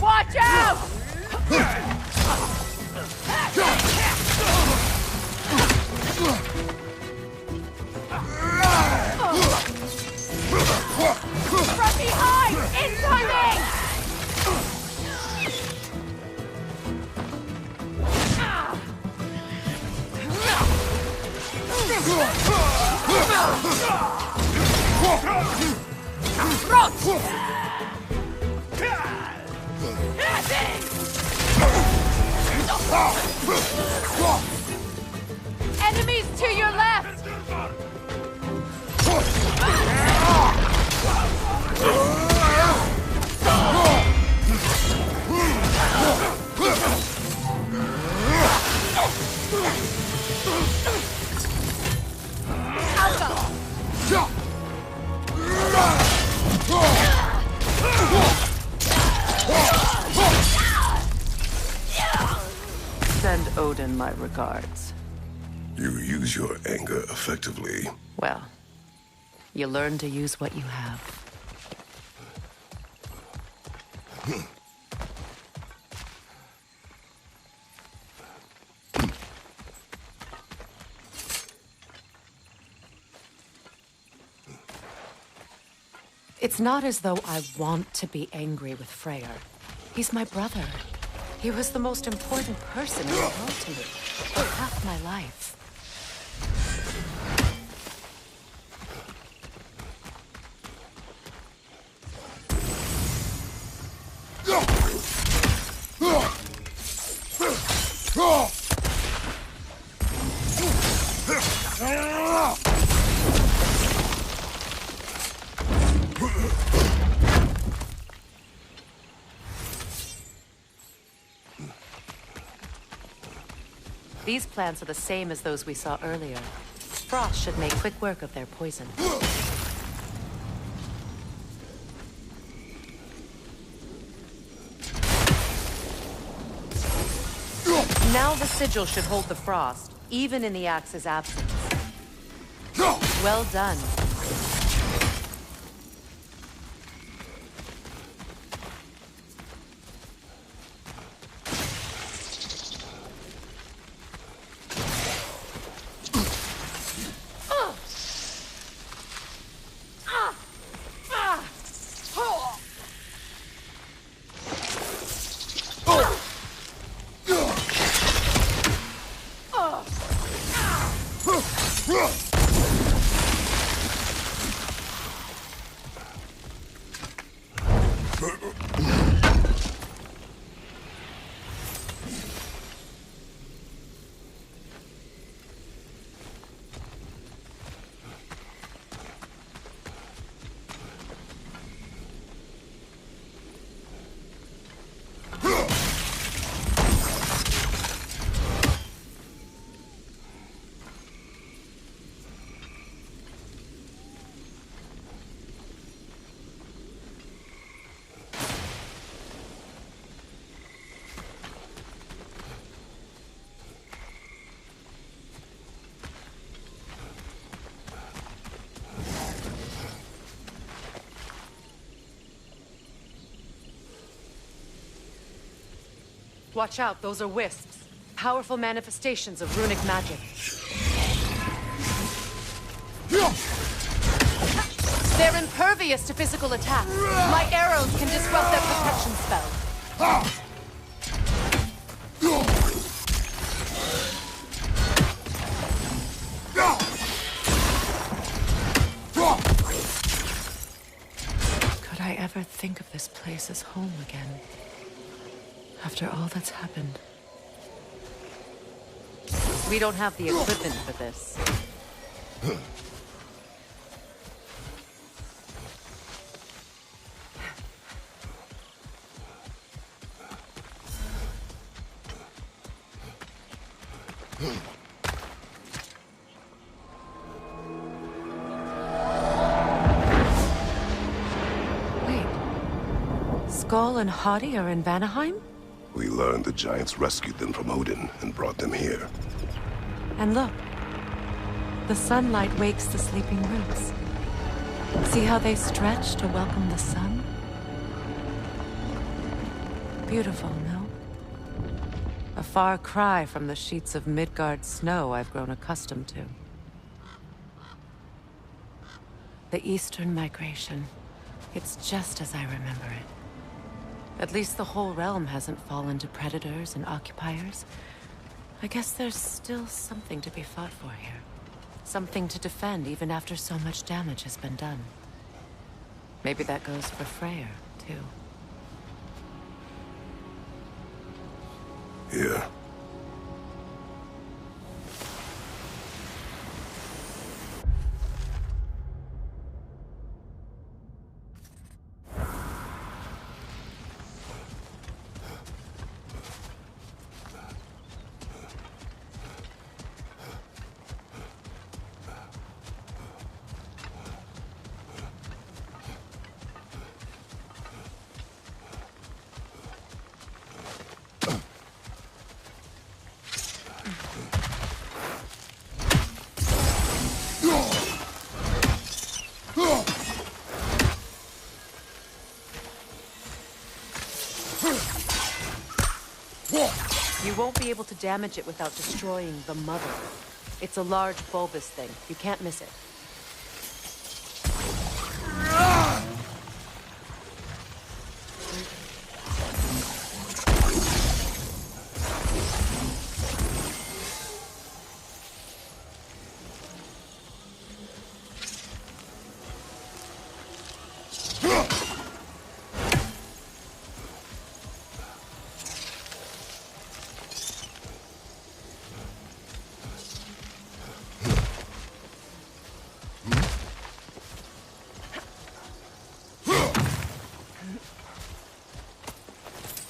Watch out! From behind! Incoming! Enemies to your left! Send Odin my regards. You use your anger effectively. Well, you learn to use what you have. It's not as though I want to be angry with Freyr. He's my brother. He was the most important person in the world to me for half my life. These plants are the same as those we saw earlier. Frost should make quick work of their poison. Now the sigil should hold the frost, even in the axe's absence. Well done. Watch out, those are wisps. Powerful manifestations of runic magic. They're impervious to physical attack. My arrows can disrupt their protection spell. Could I ever think of this place as home again? After all that's happened. We don't have the equipment for this. Wait. Skull and Hadi are in Vanaheim? We learned the giants rescued them from Odin and brought them here. And look. The sunlight wakes the sleeping roots. See how they stretch to welcome the sun? Beautiful, no? A far cry from the sheets of Midgard snow I've grown accustomed to. The Eastern migration. It's just as I remember it. At least the whole realm hasn't fallen to predators and occupiers. I guess there's still something to be fought for here. Something to defend even after so much damage has been done. Maybe that goes for Freyr, too. Yeah. You won't be able to damage it without destroying the mother. It's a large bulbous thing. You can't miss it.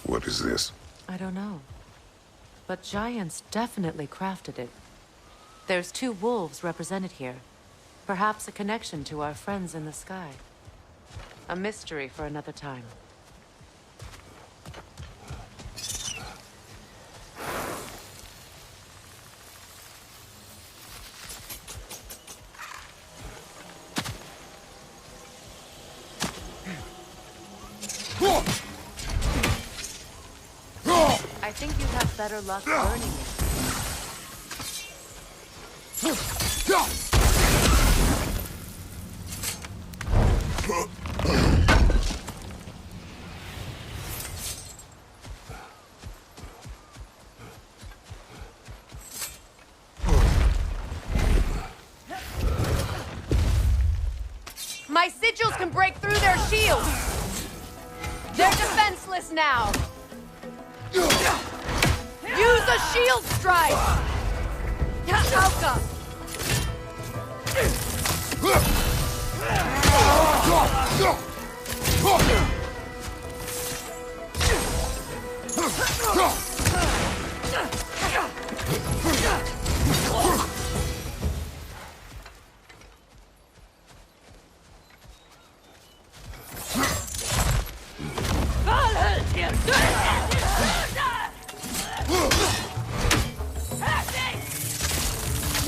What is this? I don't know. But giants definitely crafted it. There's 2 wolves represented here. Perhaps a connection to our friends in the sky. A mystery for another time. I think you'd have better luck burning it. My sigils can break through their shields! They're defenseless now! Use a shield strike! Alka!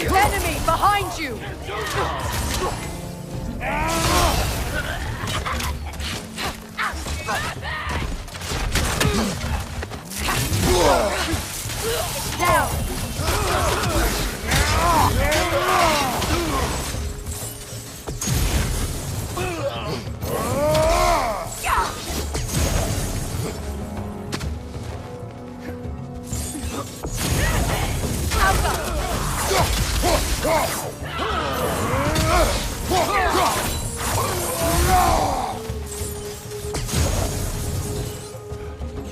Enemy behind you! Down!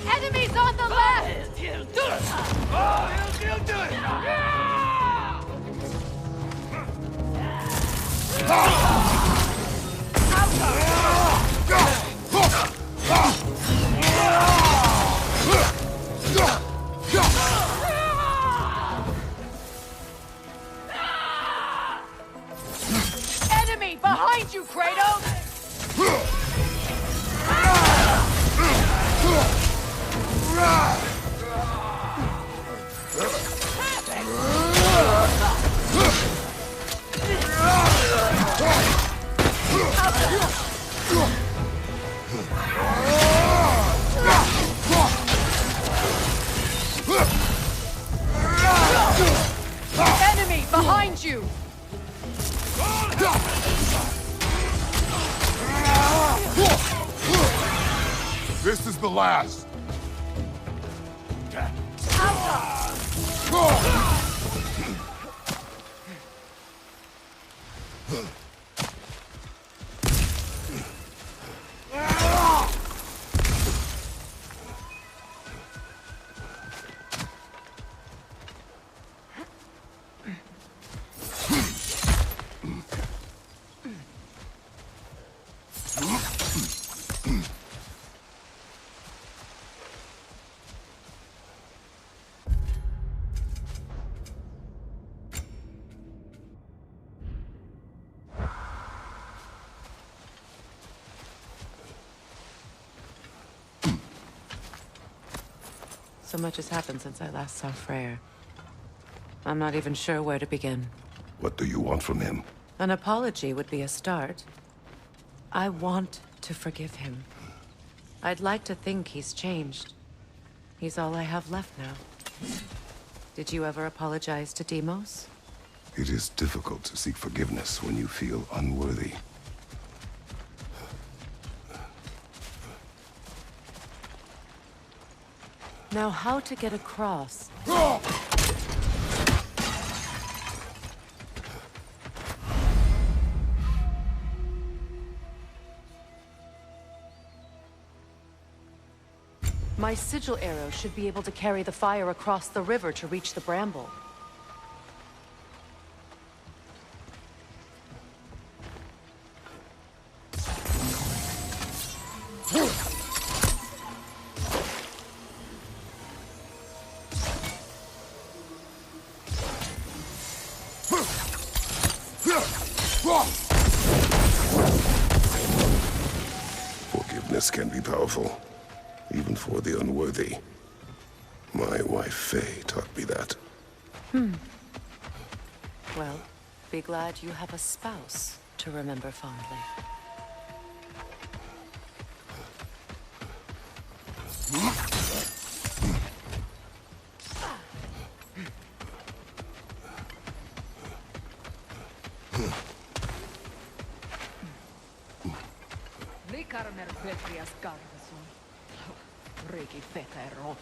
Enemies on the left! Behind you! This is the last. So much has happened since I last saw Freyr. I'm not even sure where to begin. What do you want from him? An apology would be a start. I want to forgive him. I'd like to think he's changed. He's all I have left now. Did you ever apologize to Deimos? It is difficult to seek forgiveness when you feel unworthy. Now, how to get across? My sigil arrow should be able to carry the fire across the river to reach the bramble. Forgiveness can be powerful, even for the unworthy. My wife Faye taught me that. Well, be glad you have a spouse to remember fondly. Likarmer Petrias Garvason. Riki Fetero.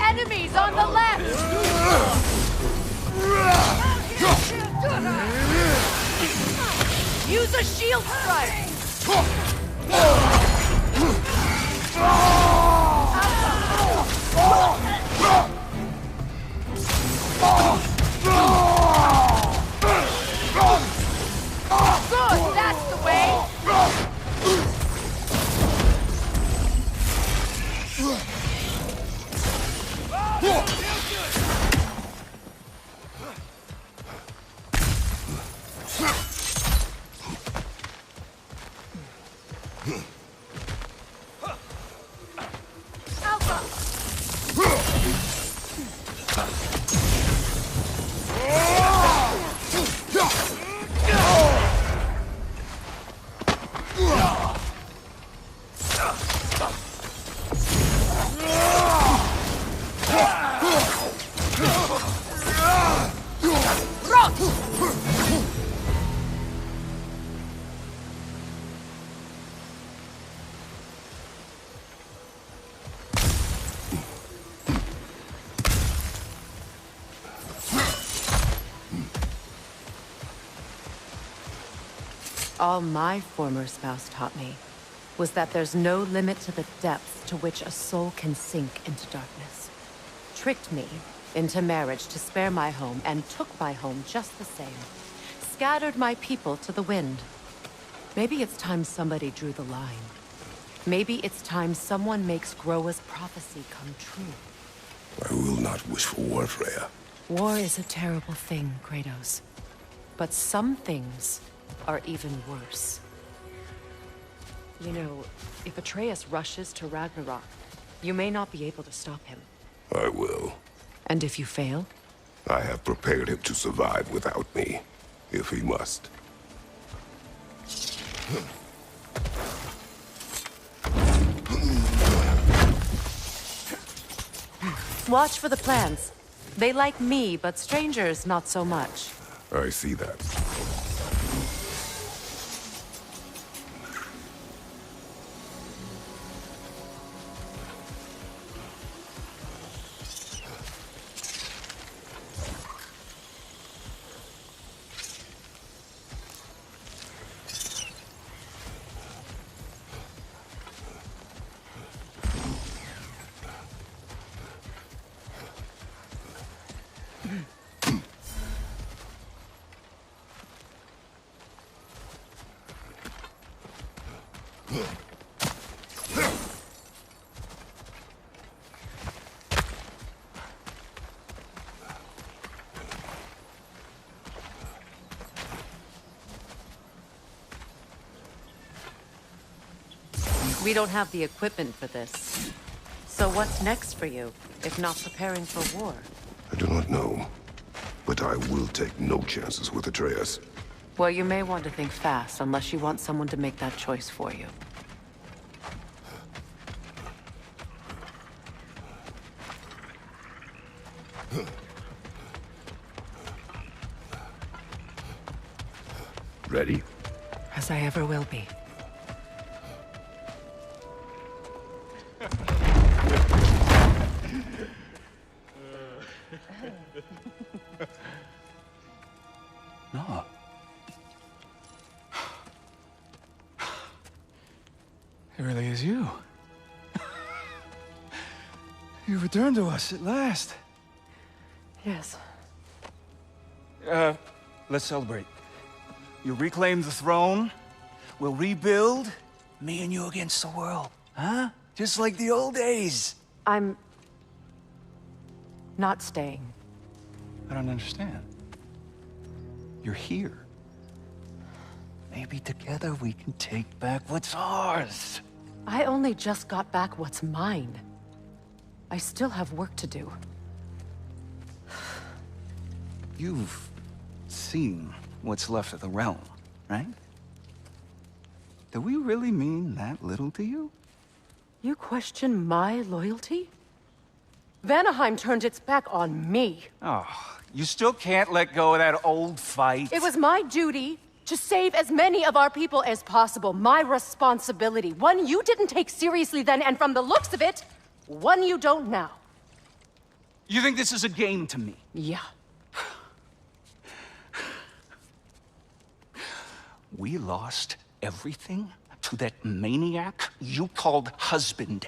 Enemies on the left! Use a shield strike! Good, that's the way! All my former spouse taught me was that there's no limit to the depths to which a soul can sink into darkness. Tricked me into marriage to spare my home and took my home just the same. Scattered my people to the wind. Maybe it's time somebody drew the line. Maybe it's time someone makes Groa's prophecy come true. I will not wish for war, Freya. War is a terrible thing, Kratos. But some things are even worse. You know, if Atreus rushes to Ragnarok, you may not be able to stop him. I will. And if you fail? I have prepared him to survive without me, if he must. Watch for the plants. They like me, but strangers not so much. I see that. We don't have the equipment for this. So what's next for you, if not preparing for war? I do not know, but I will take no chances with Atreus. Well, you may want to think fast, unless you want someone to make that choice for you. Ready? As I ever will be. No. It really is you. You returned to us at last. Yes. Let's celebrate. You reclaim the throne. We'll rebuild. Me and you against the world. Huh? Just like the old days. I'm... not staying. I don't understand. You're here. Maybe together we can take back what's ours. I only just got back what's mine. I still have work to do. You've seen what's left of the realm, right? Do we really mean that little to you? You question my loyalty? Vanaheim turned its back on me. Oh, you still can't let go of that old fight. It was my duty to save as many of our people as possible. My responsibility. One you didn't take seriously then, and from the looks of it, one you don't now. You think this is a game to me? Yeah. We lost everything to that maniac you called husband.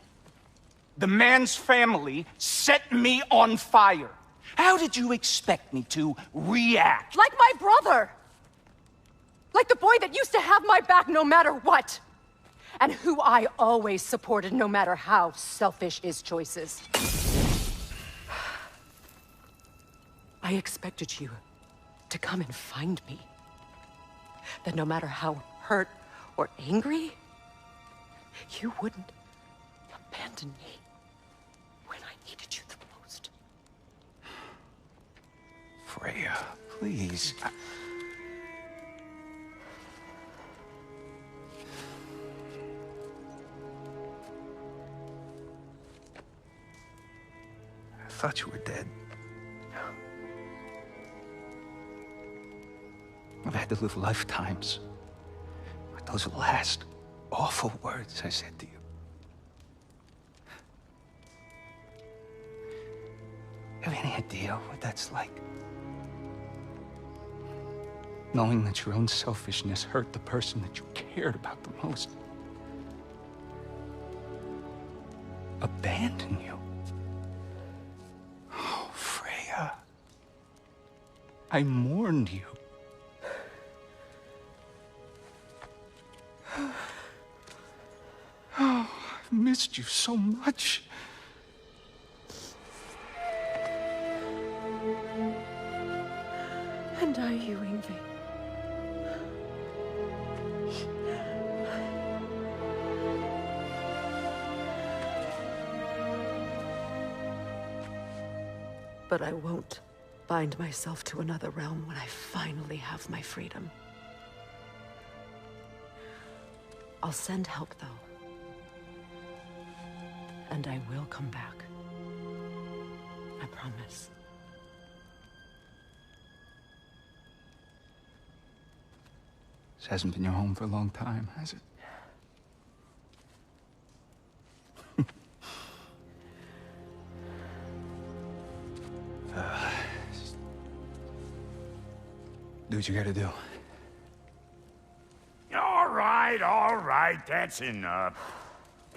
The man's family set me on fire. How did you expect me to react? Like my brother! Like the boy that used to have my back no matter what! And who I always supported no matter how selfish his choices. I expected you to come and find me. That no matter how hurt or angry, you wouldn't abandon me when I needed you the most. Freya, please. I thought you were dead. I've had to live lifetimes with those last awful words I said to you. Have any idea what that's like? Knowing that your own selfishness hurt the person that you cared about the most. Abandon you. Oh, Freya. I mourned you. Oh, I've missed you so much. And I you, Yngvi. But I won't bind myself to another realm when I finally have my freedom. I'll send help, though. And I will come back. I promise. This hasn't been your home for a long time, has it? Do what you gotta do. All right, that's enough.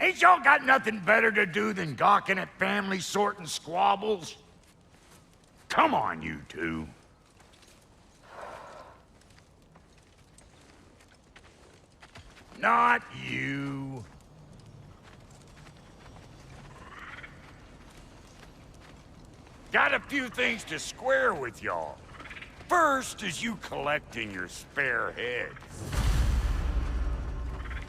Ain't y'all got nothing better to do than gawking at family sorting squabbles? Come on, you two. Not you. Got a few things to square with y'all. First is you collecting your spare heads.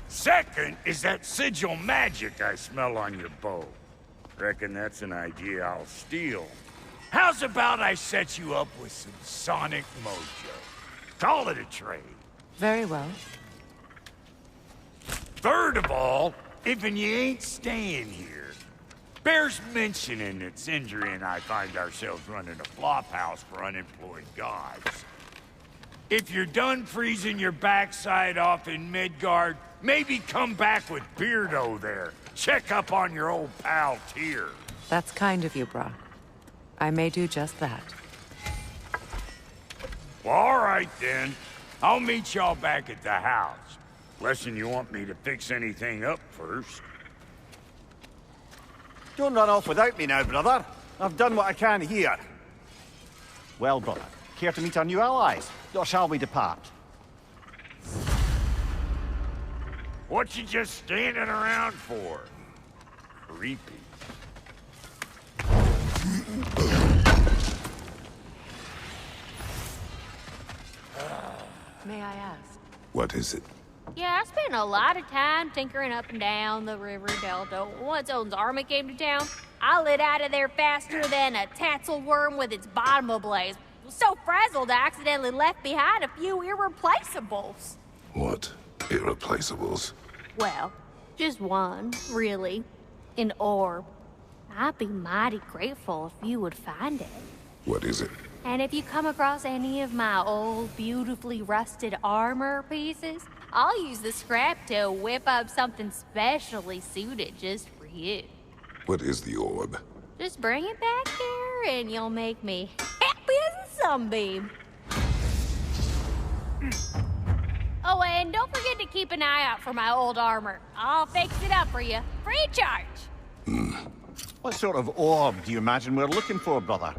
Second is that sigil magic I smell on your bow. Reckon that's an idea I'll steal. How's about I set you up with some sonic mojo? Call it a trade. Very well. Third of all, if you ain't staying here, bears mentioning that Sindri and I find ourselves running a flophouse for unemployed gods. If you're done freezing your backside off in Midgard, maybe come back with Beardo there. Check up on your old pal Tyr. That's kind of you, Brock. I may do just that. Well, all right then. I'll meet y'all back at the house. Lesson you want me to fix anything up first. Don't run off without me now, brother. I've done what I can here. Well, brother, care to meet our new allies? Or shall we depart? What you just standing around for? Creepy. May I ask? What is it? Yeah, I spent a lot of time tinkering up and down the river delta. Once Odin's army came to town, I lit out of there faster than a tassel worm with its bottom ablaze. So frazzled, I accidentally left behind a few irreplaceables. What? Irreplaceables? Well, just one, really. An orb. I'd be mighty grateful if you would find it. What is it? And if you come across any of my old, beautifully rusted armor pieces, I'll use the scrap to whip up something specially suited just for you. What is the orb? Just bring it back here and you'll make me happy as a sunbeam. Oh, and don't forget to keep an eye out for my old armor. I'll fix it up for you, free of charge. What sort of orb do you imagine we're looking for, brother?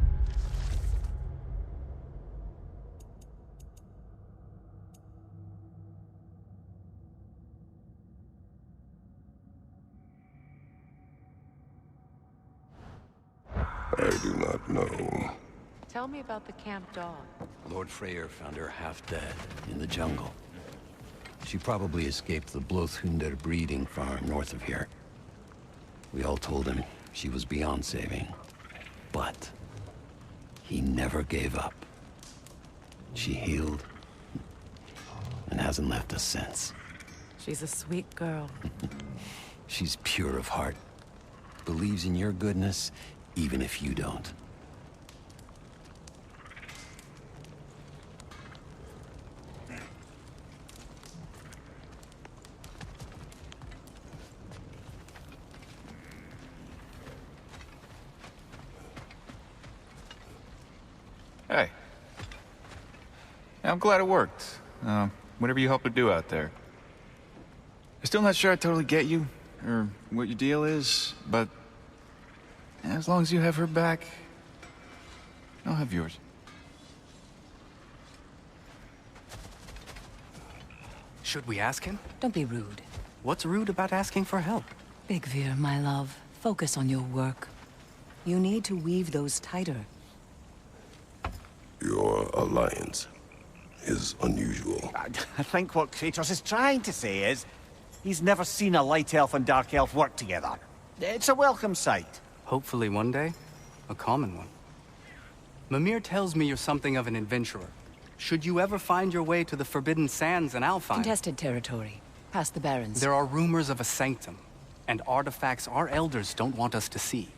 I do not know. Tell me about the camp dog. Lord Freyr found her half dead in the jungle. She probably escaped the Blothunder breeding farm north of here. We all told him she was beyond saving. But he never gave up. She healed and hasn't left us since. She's a sweet girl. She's pure of heart. Believes in your goodness, even if you don't. Hey. I'm glad it worked. Whatever you helped her do out there. I'm still not sure I totally get you, or what your deal is, but as long as you have her back, I'll have yours. Should we ask him? Don't be rude. What's rude about asking for help? Big Veer, my love, focus on your work. You need to weave those tighter. Your alliance is unusual. I think what Kratos is trying to say is, he's never seen a light elf and dark elf work together. It's a welcome sight. Hopefully one day, a common one. Mimir tells me you're something of an adventurer. Should you ever find your way to the Forbidden Sands in Alfheim... Contested territory. Past the Barrens. There are rumors of a sanctum, and artifacts our elders don't want us to see.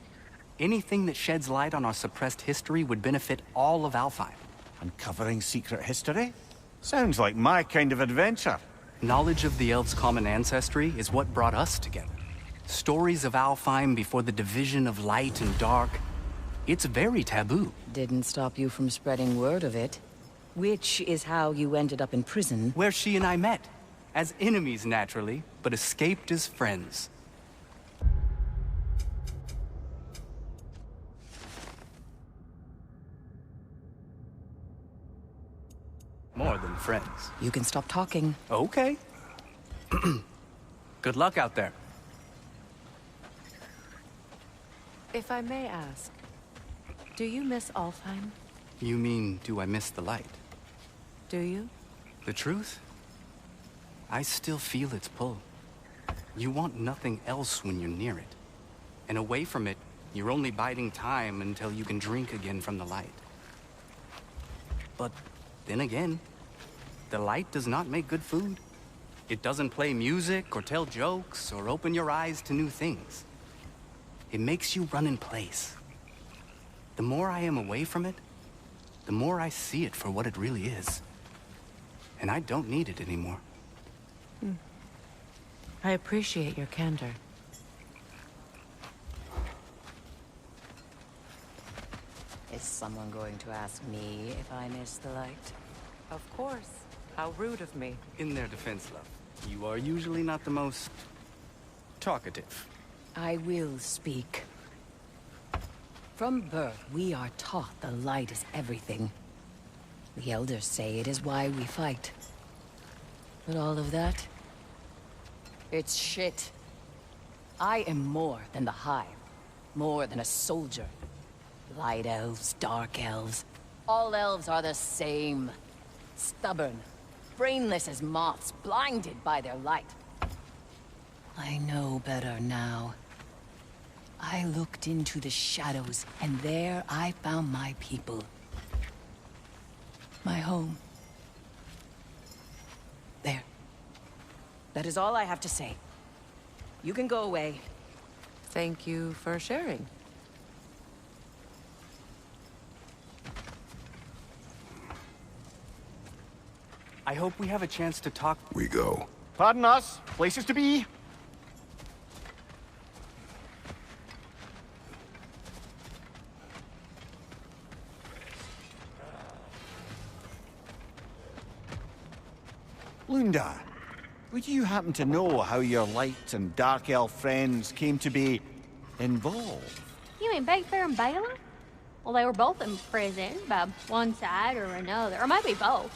Anything that sheds light on our suppressed history would benefit all of Alfheim. Uncovering secret history? Sounds like my kind of adventure. Knowledge of the elves' common ancestry is what brought us together. Stories of Alfheim before the division of light and dark. It's very taboo. Didn't stop you from spreading word of it. Which is how you ended up in prison. Where she and I met. As enemies, naturally, but escaped as friends. More than friends. You can stop talking. Okay. Good luck out there. If I may ask, do you miss Alfheim? You mean, do I miss the light? Do you? The truth? I still feel its pull. You want nothing else when you're near it. And away from it, you're only biding time until you can drink again from the light. But then again, the light does not make good food. It doesn't play music or tell jokes or open your eyes to new things. It makes you run in place. The more I am away from it, the more I see it for what it really is. And I don't need it anymore. I appreciate your candor. Is someone going to ask me if I miss the light? Of course. How rude of me. In their defense, love, you are usually not the most talkative. I will speak. From birth, we are taught the light is everything. The elders say it is why we fight. But all of that, it's shit. I am more than the Hive. More than a soldier. Light elves, dark elves. All elves are the same. Stubborn. Brainless as moths, blinded by their light. I know better now. I looked into the shadows, and there I found my people. My home. There. That is all I have to say. You can go away. Thank you for sharing. I hope we have a chance to talk. We go. Pardon us. Places to be. Lunda, would you happen to know how your light and dark elf friends came to be involved? You mean Big Bear and Bela? Well, they were both in prison by one side or another, or maybe both.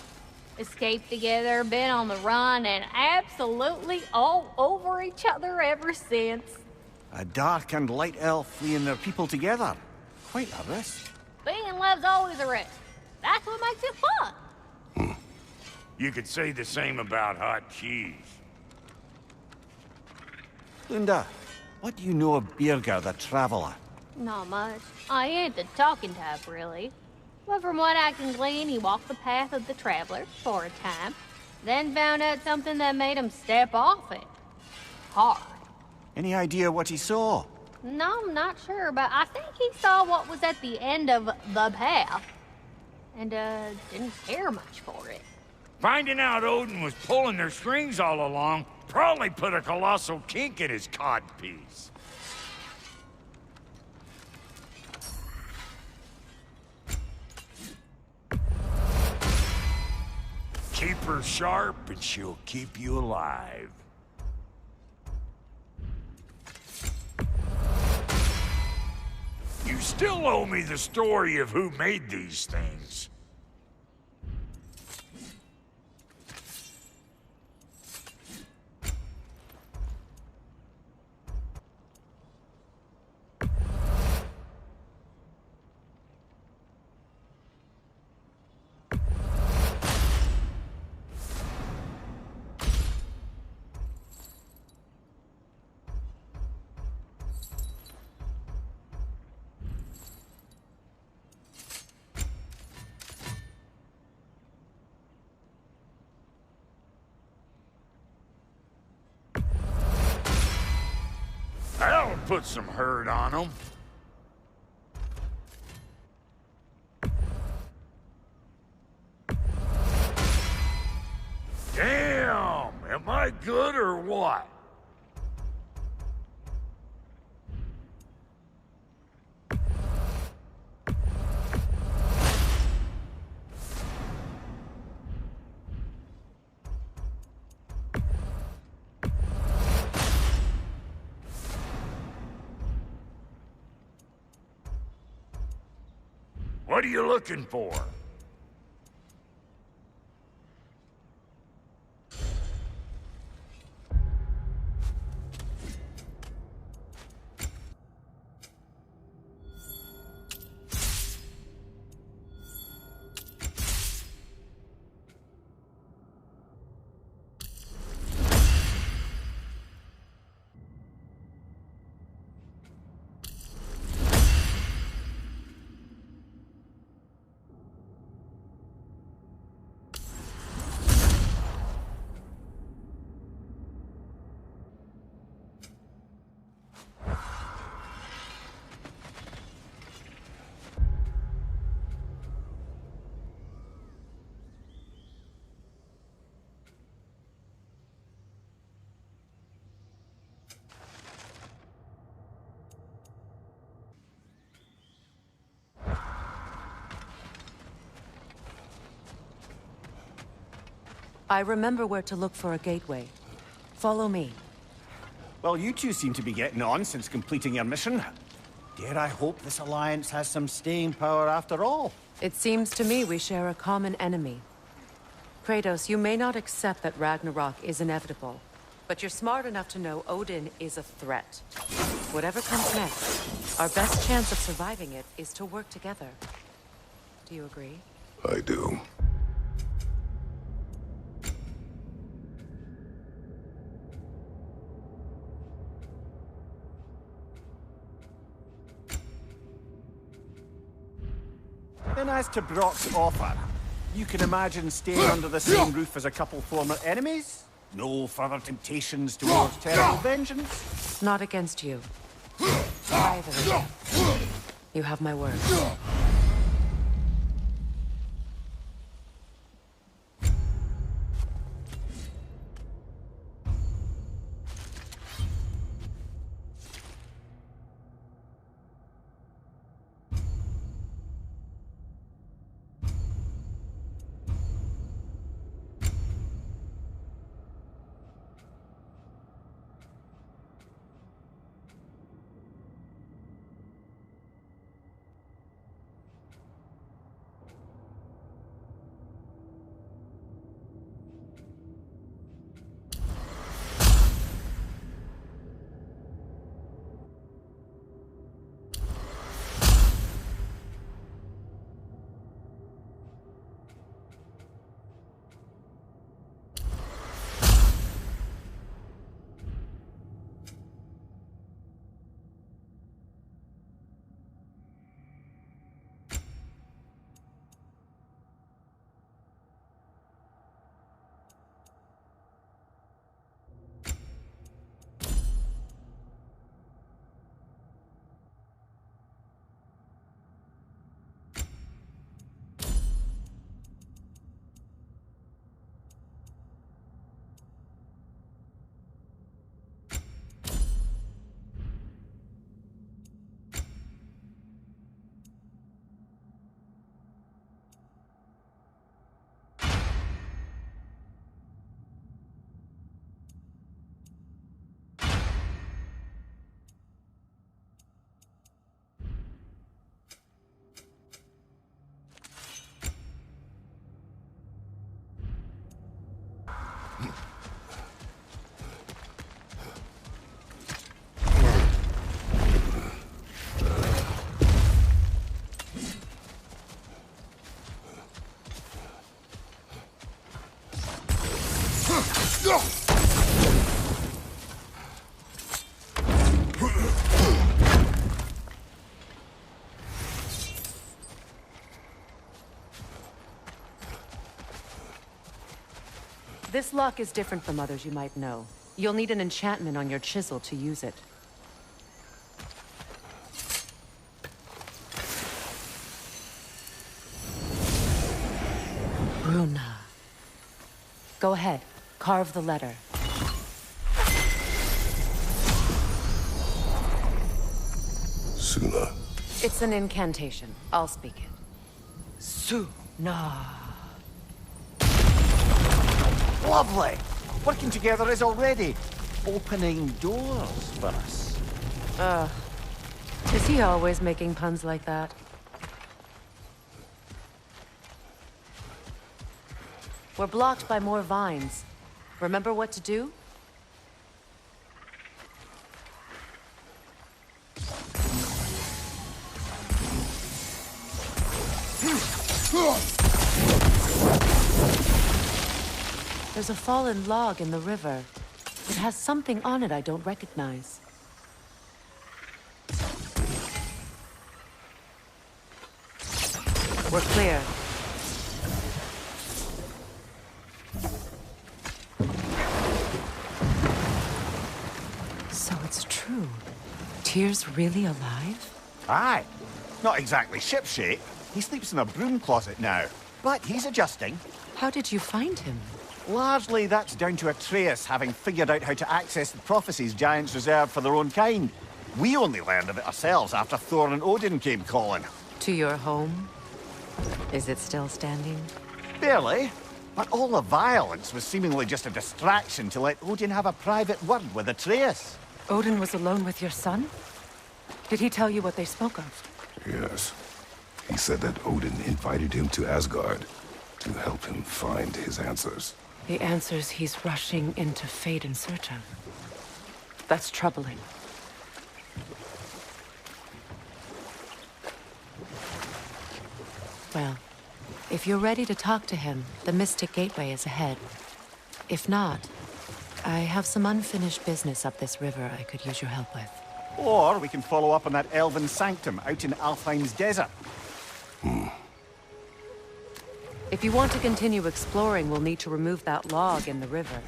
Escaped together, been on the run, and absolutely all over each other ever since. A dark and light elf fleeing their people together. Quite a risk. Being in love's always a risk. That's what makes it fun. You could say the same about hot cheese. Lunda, what do you know of Birger the Traveler? Not much. I ain't the talking type, really. But from what I can glean, he walked the path of the traveler for a time, then found out something that made him step off it. Hard. Any idea what he saw? No, I'm not sure, but I think he saw what was at the end of the path. And, didn't care much for it. Finding out Odin was pulling their strings all along probably put a colossal kink in his codpiece. Keep her sharp and she'll keep you alive. You still owe me the story of who made these things. put some hurt on them. Damn! Am I good or what? What are you looking for? I remember where to look for a gateway. Follow me. Well, you two seem to be getting on since completing your mission. Dare I hope this alliance has some staying power after all? It seems to me we share a common enemy. Kratos, you may not accept that Ragnarok is inevitable, but you're smart enough to know Odin is a threat. Whatever comes next, our best chance of surviving it is to work together. Do you agree? I do. Then as to Brock's offer, you can imagine staying under the same roof as a couple former enemies? No further temptations towards terrible vengeance? Not against you. Either of you. You have my word. This lock is different from others you might know. You'll need an enchantment on your chisel to use it. Suna. Go ahead. Carve the letter. Suna. It's an incantation. I'll speak it. Suna. Lovely! Working together is already opening doors for us. Is he always making puns like that? We're blocked by more vines. Remember what to do? There's a fallen log in the river. It has something on it I don't recognize. We're clear. So it's true. Tyr's really alive? Aye. Not exactly shipshape. He sleeps in a broom closet now. But he's adjusting. How did you find him? Largely, that's down to Atreus having figured out how to access the prophecies giants reserved for their own kind. We only learned of it ourselves after Thor and Odin came calling. To your home? Is it still standing? Barely. But all the violence was seemingly just a distraction to let Odin have a private word with Atreus. Odin was alone with your son? Did he tell you what they spoke of? Yes. He said that Odin invited him to Asgard to help him find his answers. The answers he's rushing into fate in search of. That's troubling. Well, if you're ready to talk to him, the Mystic Gateway is ahead. If not, I have some unfinished business up this river I could use your help with. Or we can follow up on that elven sanctum out in Alfheim's desert. If you want to continue exploring, we'll need to remove that log in the river.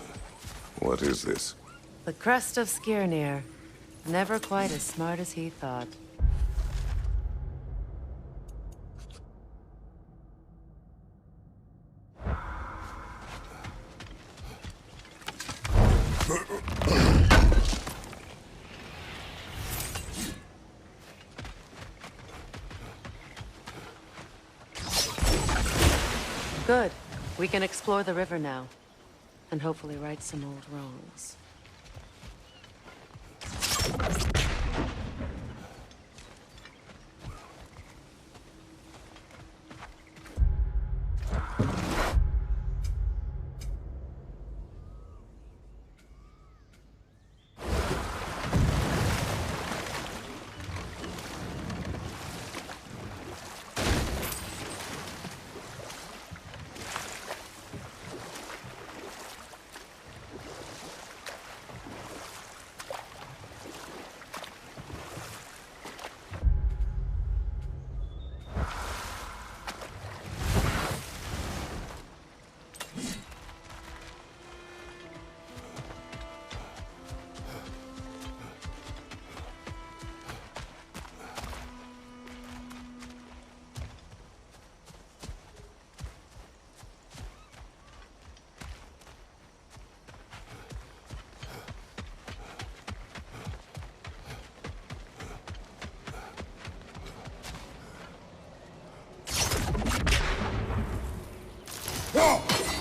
What is this? The crest of Skirnir. Never quite as smart as he thought. Good. We can explore the river now. And hopefully right some old wrongs.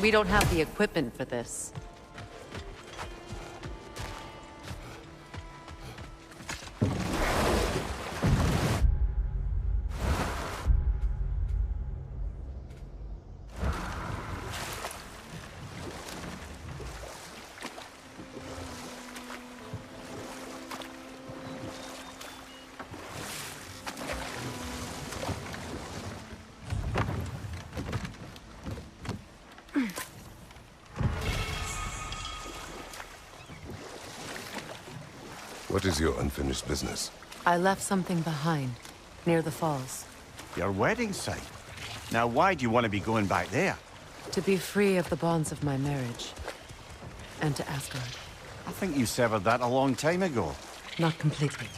We don't have the equipment for this. What is your unfinished business? I left something behind, near the falls. Your wedding site. Now why do you want to be going back there? To be free of the bonds of my marriage. And to Asgard. I think you severed that a long time ago. Not completely.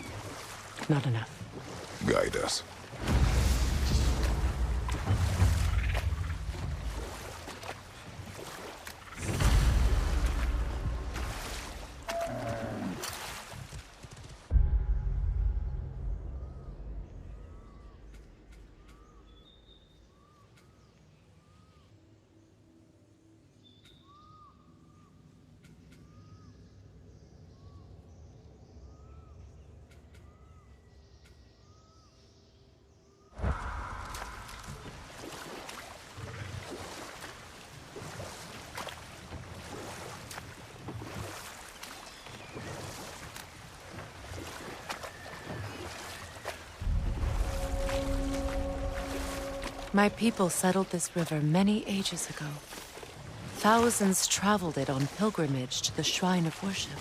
Not enough. Guide us. My people settled this river many ages ago. Thousands traveled it on pilgrimage to the shrine of worship.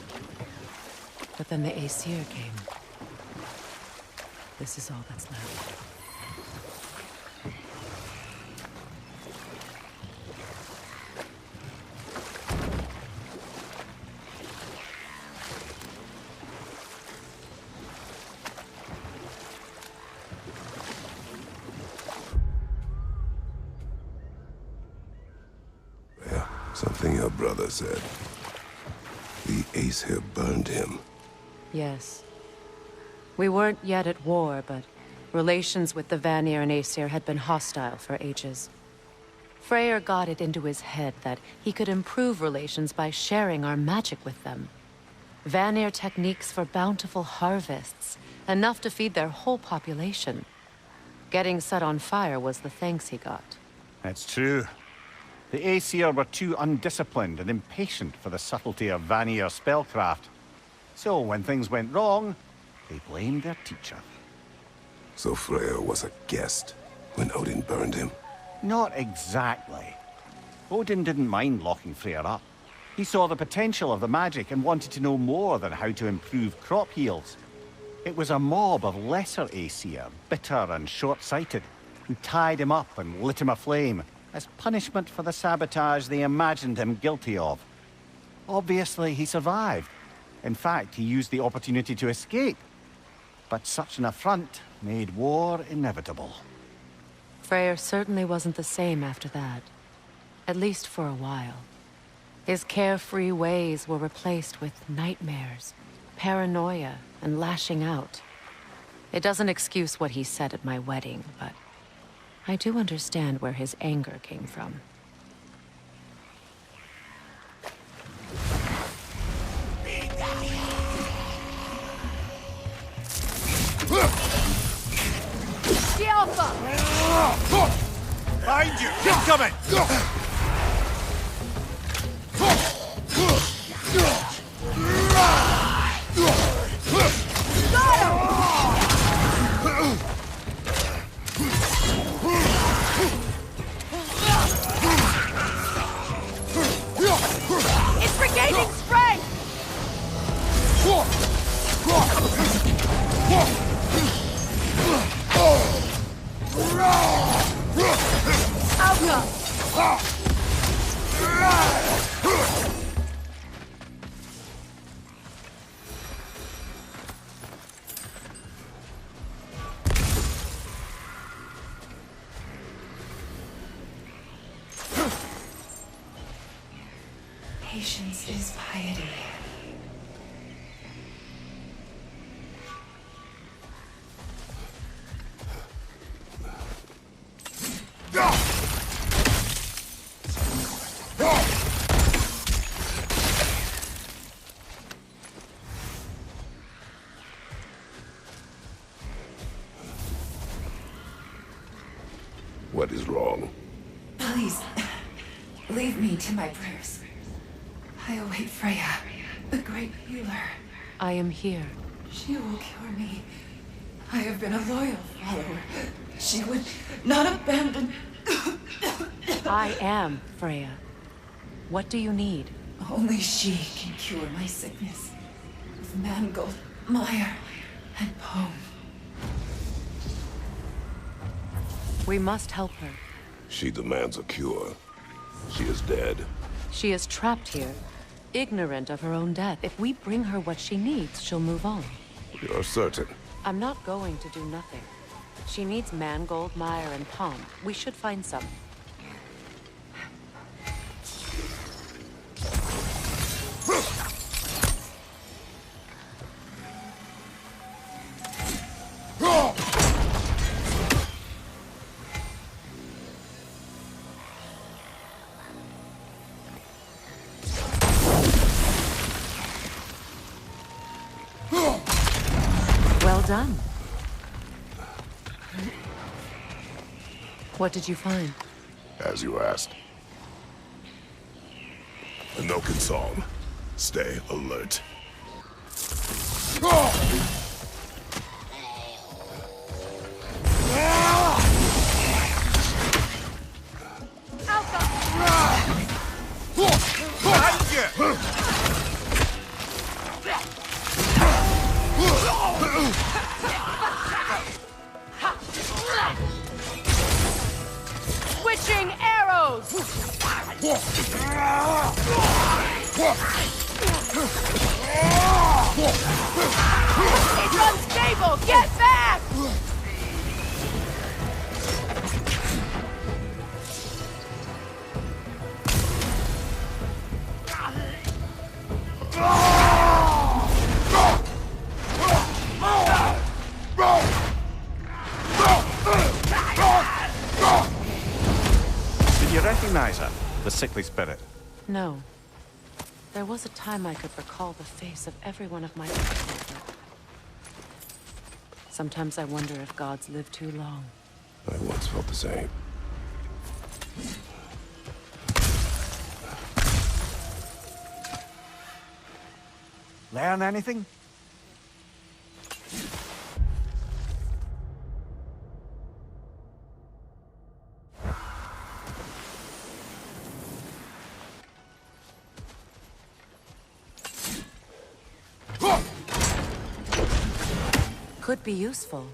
But then the Aesir came. This is all that's left. Something your brother said. The Aesir burned him. Yes. We weren't yet at war, but relations with the Vanir and Aesir had been hostile for ages. Freyr got it into his head that he could improve relations by sharing our magic with them. Vanir techniques for bountiful harvests, enough to feed their whole population. Getting set on fire was the thanks he got. It's true. The Aesir were too undisciplined and impatient for the subtlety of Vanir spellcraft. So when things went wrong, they blamed their teacher. So Freyr was a guest when Odin burned him? Not exactly. Odin didn't mind locking Freyr up. He saw the potential of the magic and wanted to know more than how to improve crop yields. It was a mob of lesser Aesir, bitter and short-sighted, who tied him up and lit him aflame, as punishment for the sabotage they imagined him guilty of. Obviously, he survived. In fact, he used the opportunity to escape. But such an affront made war inevitable. Freyr certainly wasn't the same after that. At least for a while. His carefree ways were replaced with nightmares, paranoia, and lashing out. It doesn't excuse what he said at my wedding, but I do understand where his anger came from. Behind you! Keep coming! It's regaining strength! Patience is piety. What is wrong? Please, leave me to my prayers. I await Freya, the great healer. I am here. She will cure me. I have been a loyal follower. She would not abandon... I am Freya. What do you need? Only she can cure my sickness. With mangold, mire, and poem. We must help her. She demands a cure. She is dead. She is trapped here, ignorant of her own death. If we bring her what she needs, she'll move on. You're certain? I'm not going to do nothing. She needs mangold, mire, and palm. We should find some. Well done. What did you find? As you asked. A Noken song. Stay alert. Switching arrows! It's unstable! Get back! Did you recognize her? The sickly spirit? No. There was a time I could recall the face of every one of my children. Sometimes I wonder if gods live too long. I once felt the same. Learn anything? Could be useful.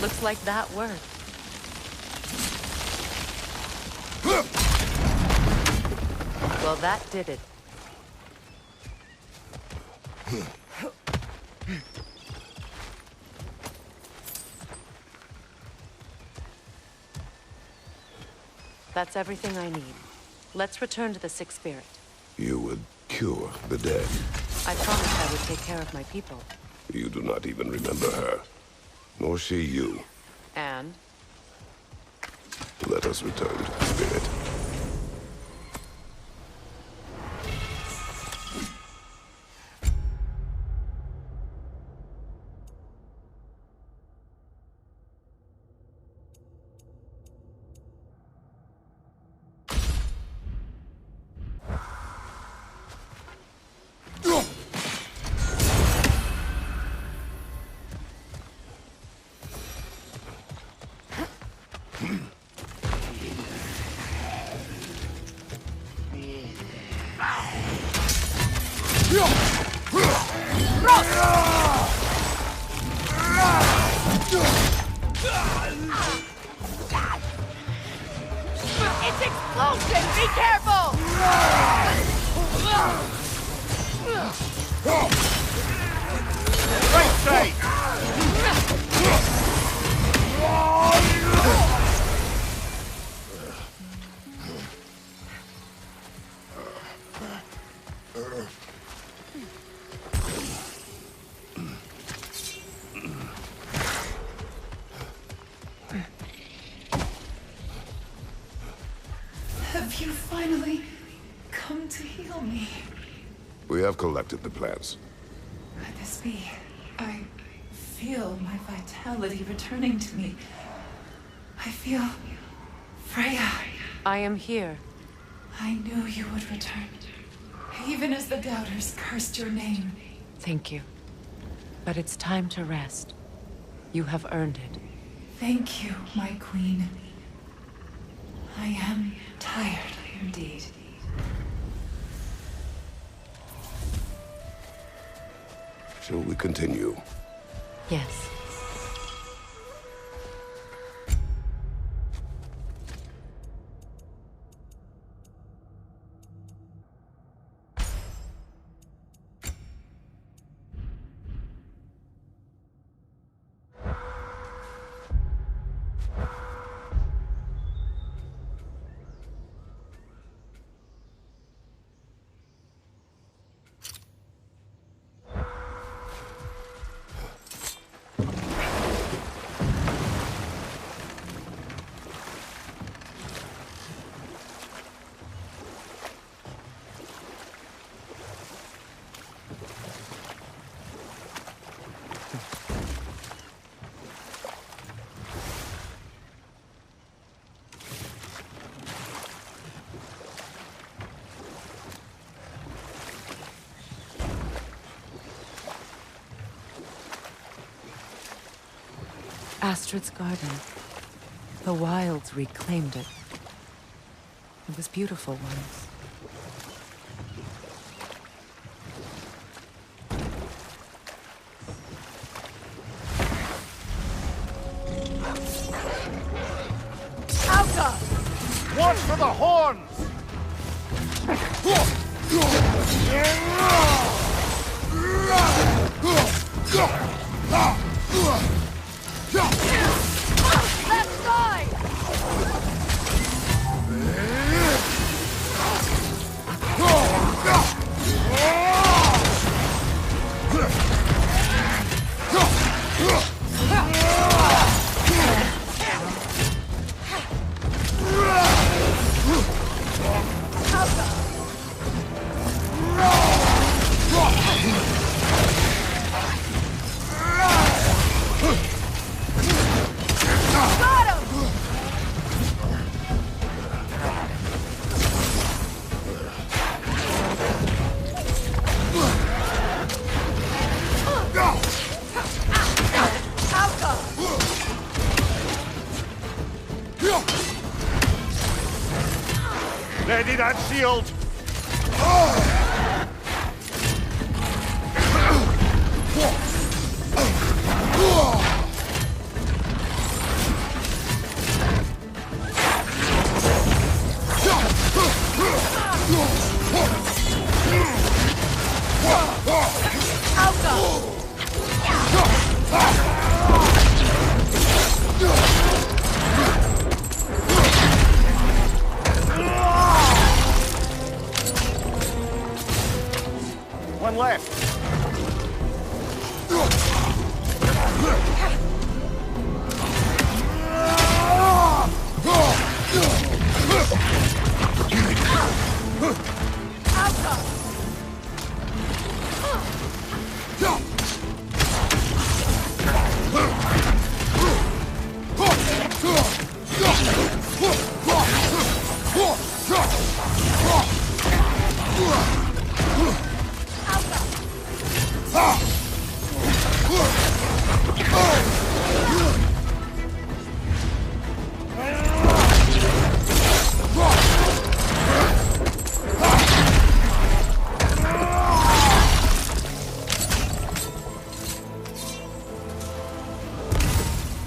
Looks like that worked. Well, that did it. That's everything I need. Let's return to the Sick Spirit. You would cure the dead. I promised I would take care of my people. You do not even remember her. Nor she you. And? Let us return to the spirit. It's explosive! Be careful! Right side! Have you finally come to heal me? We have collected the plants. Could this be? I feel my vitality returning to me. I feel... Freya. I am here. I knew you would return. Even as the doubters cursed your name. Thank you. But it's time to rest. You have earned it. Thank you, my queen. I am tired indeed. Shall we continue? Yes. Astrid's garden. The wilds reclaimed it. It was beautiful once. Alka! Watch for the horns! Left side! Got him! Alka! Ready that shield! One left.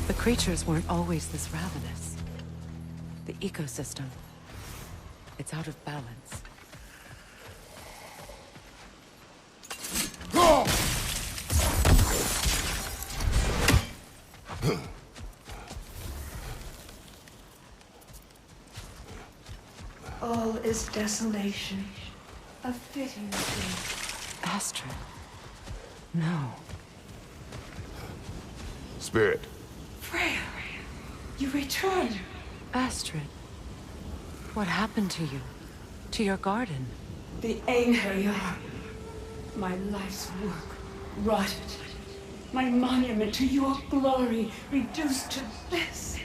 The creatures weren't always this ravenous. The ecosystem, it's out of balance. All is desolation. A fitting thing. Astrid. No. Spirit. Freya, you return. Astrid. What happened to you? To your garden? The anger, my life's work rotted. My monument to your glory reduced to this.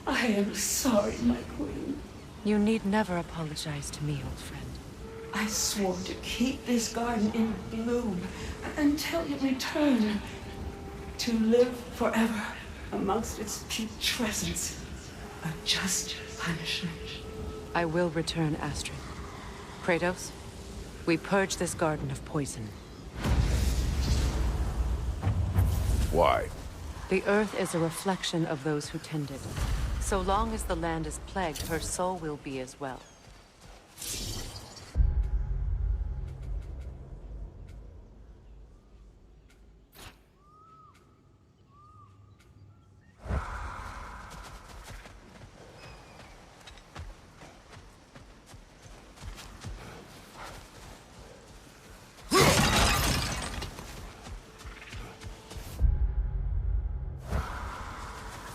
I am sorry, my queen. You need never apologize to me, old friend. I swore to keep this garden in bloom until you return. To live forever amongst its putrescence. A just punishment. I will return, Astrid. Kratos, we purge this garden of poison. Why? The earth is a reflection of those who tend it. So long as the land is plagued, her soul will be as well.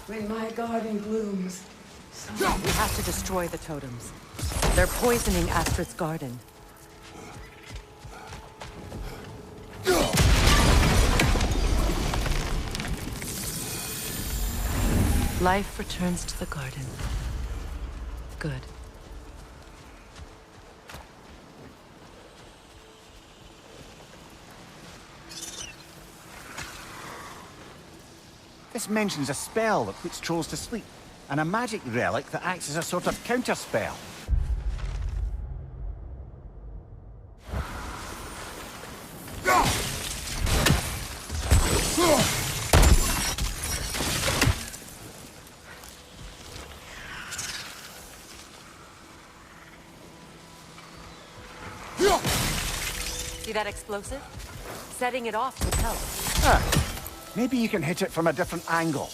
When my garden blooms, We have to destroy the totems. They're poisoning Astrid's garden. Life returns to the garden. Good. This mentions a spell that puts trolls to sleep, and a magic relic that acts as a sort of counterspell. See that explosive? Setting it off would help. Maybe you can hit it from a different angle.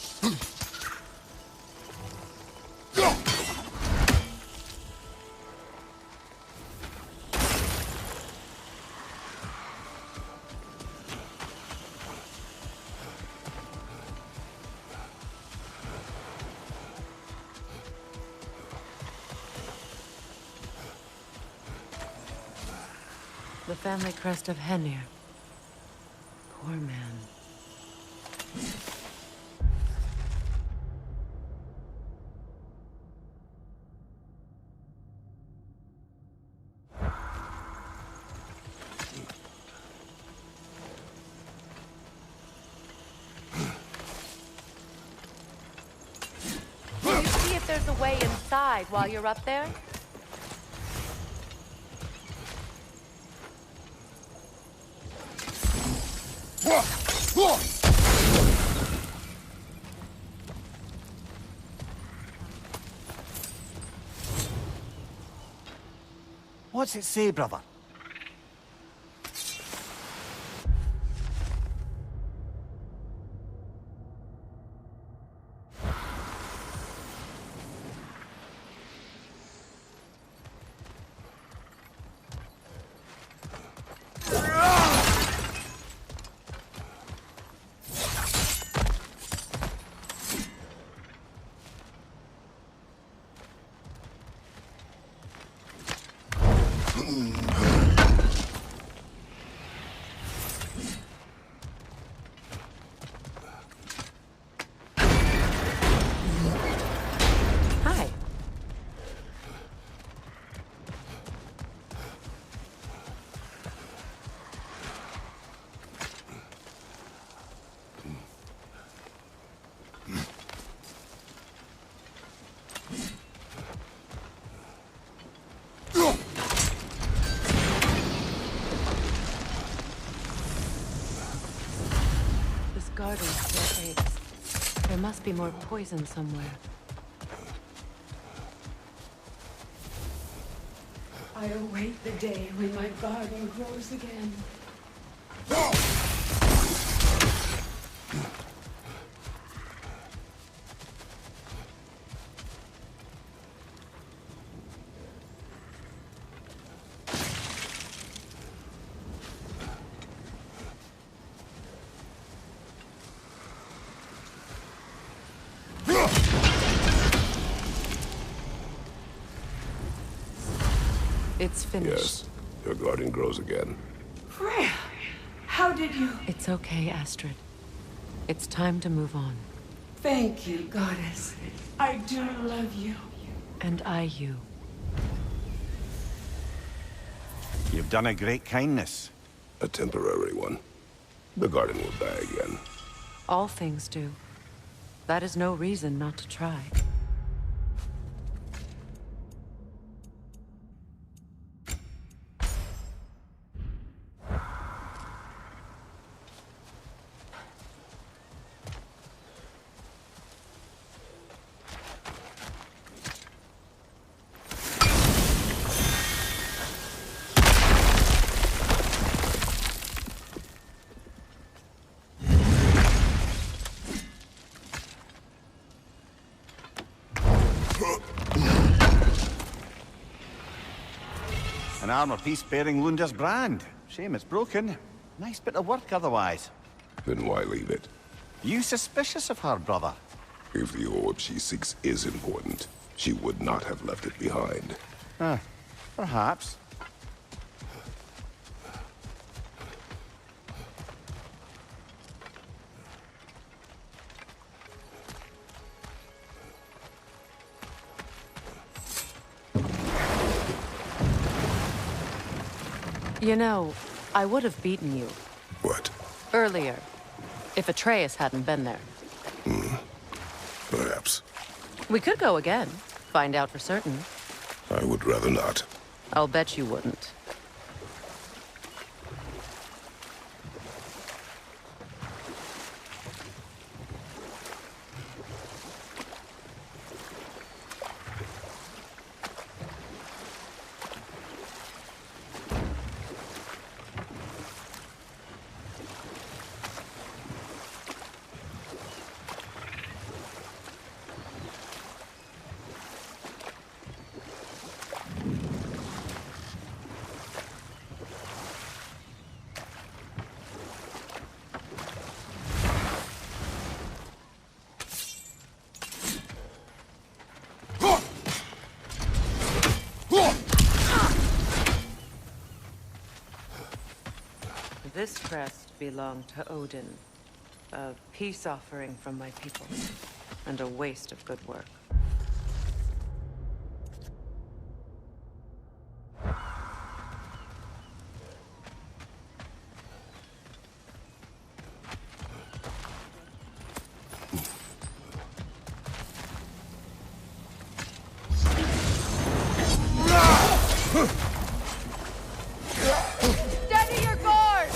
The family crest of Henir. Poor man. Can you see if there's a way inside while you're up there? What's it say, brother? Hi. This garden still aches. There must be more poison somewhere. I await the day when my garden grows again. It's finished. Yes, your garden grows again. Freya, how did you... It's okay, Astrid. It's time to move on. Thank you, goddess. I do love you. And I you. You've done a great kindness. A temporary one. The garden will die again. All things do. That is no reason not to try. An armor piece bearing Lunda's brand. Shame it's broken. Nice bit of work otherwise. Then why leave it? You suspicious of her, brother? If the orb she seeks is important, she would not have left it behind. Perhaps. You know, I would have beaten you. What? Earlier. If Atreus hadn't been there. perhaps. We could go again. Find out for certain. I would rather not. I'll bet you wouldn't. This crest belonged to Odin. A peace offering from my people. And a waste of good work. Steady your guard!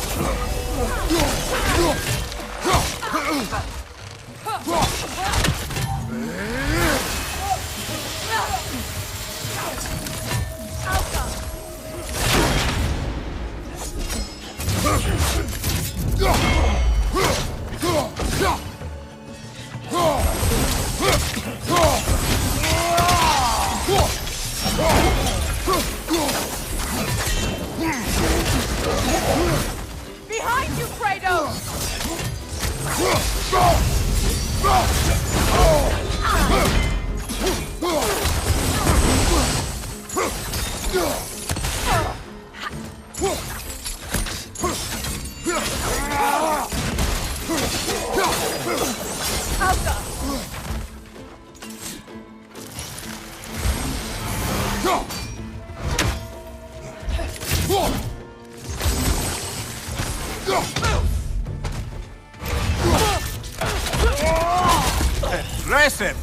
Behind you, Kratos! Listen!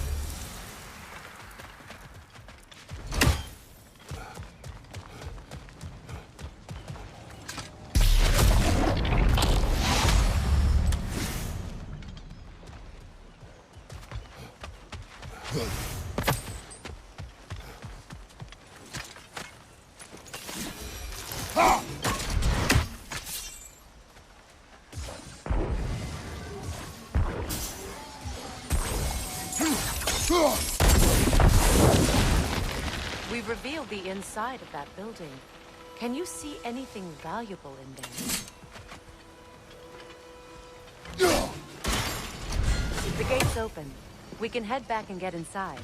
We've revealed the inside of that building. Can you see anything valuable in there? The gate's open. We can head back and get inside.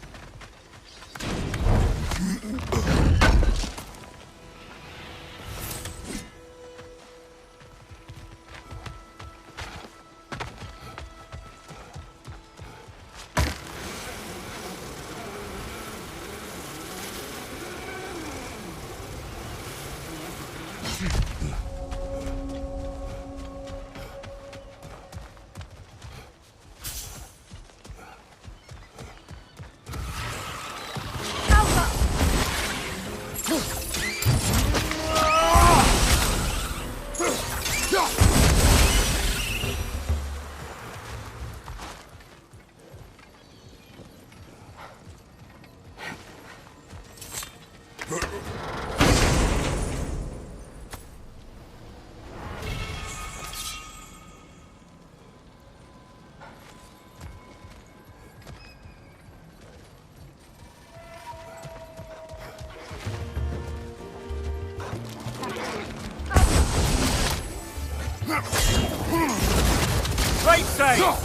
Right side!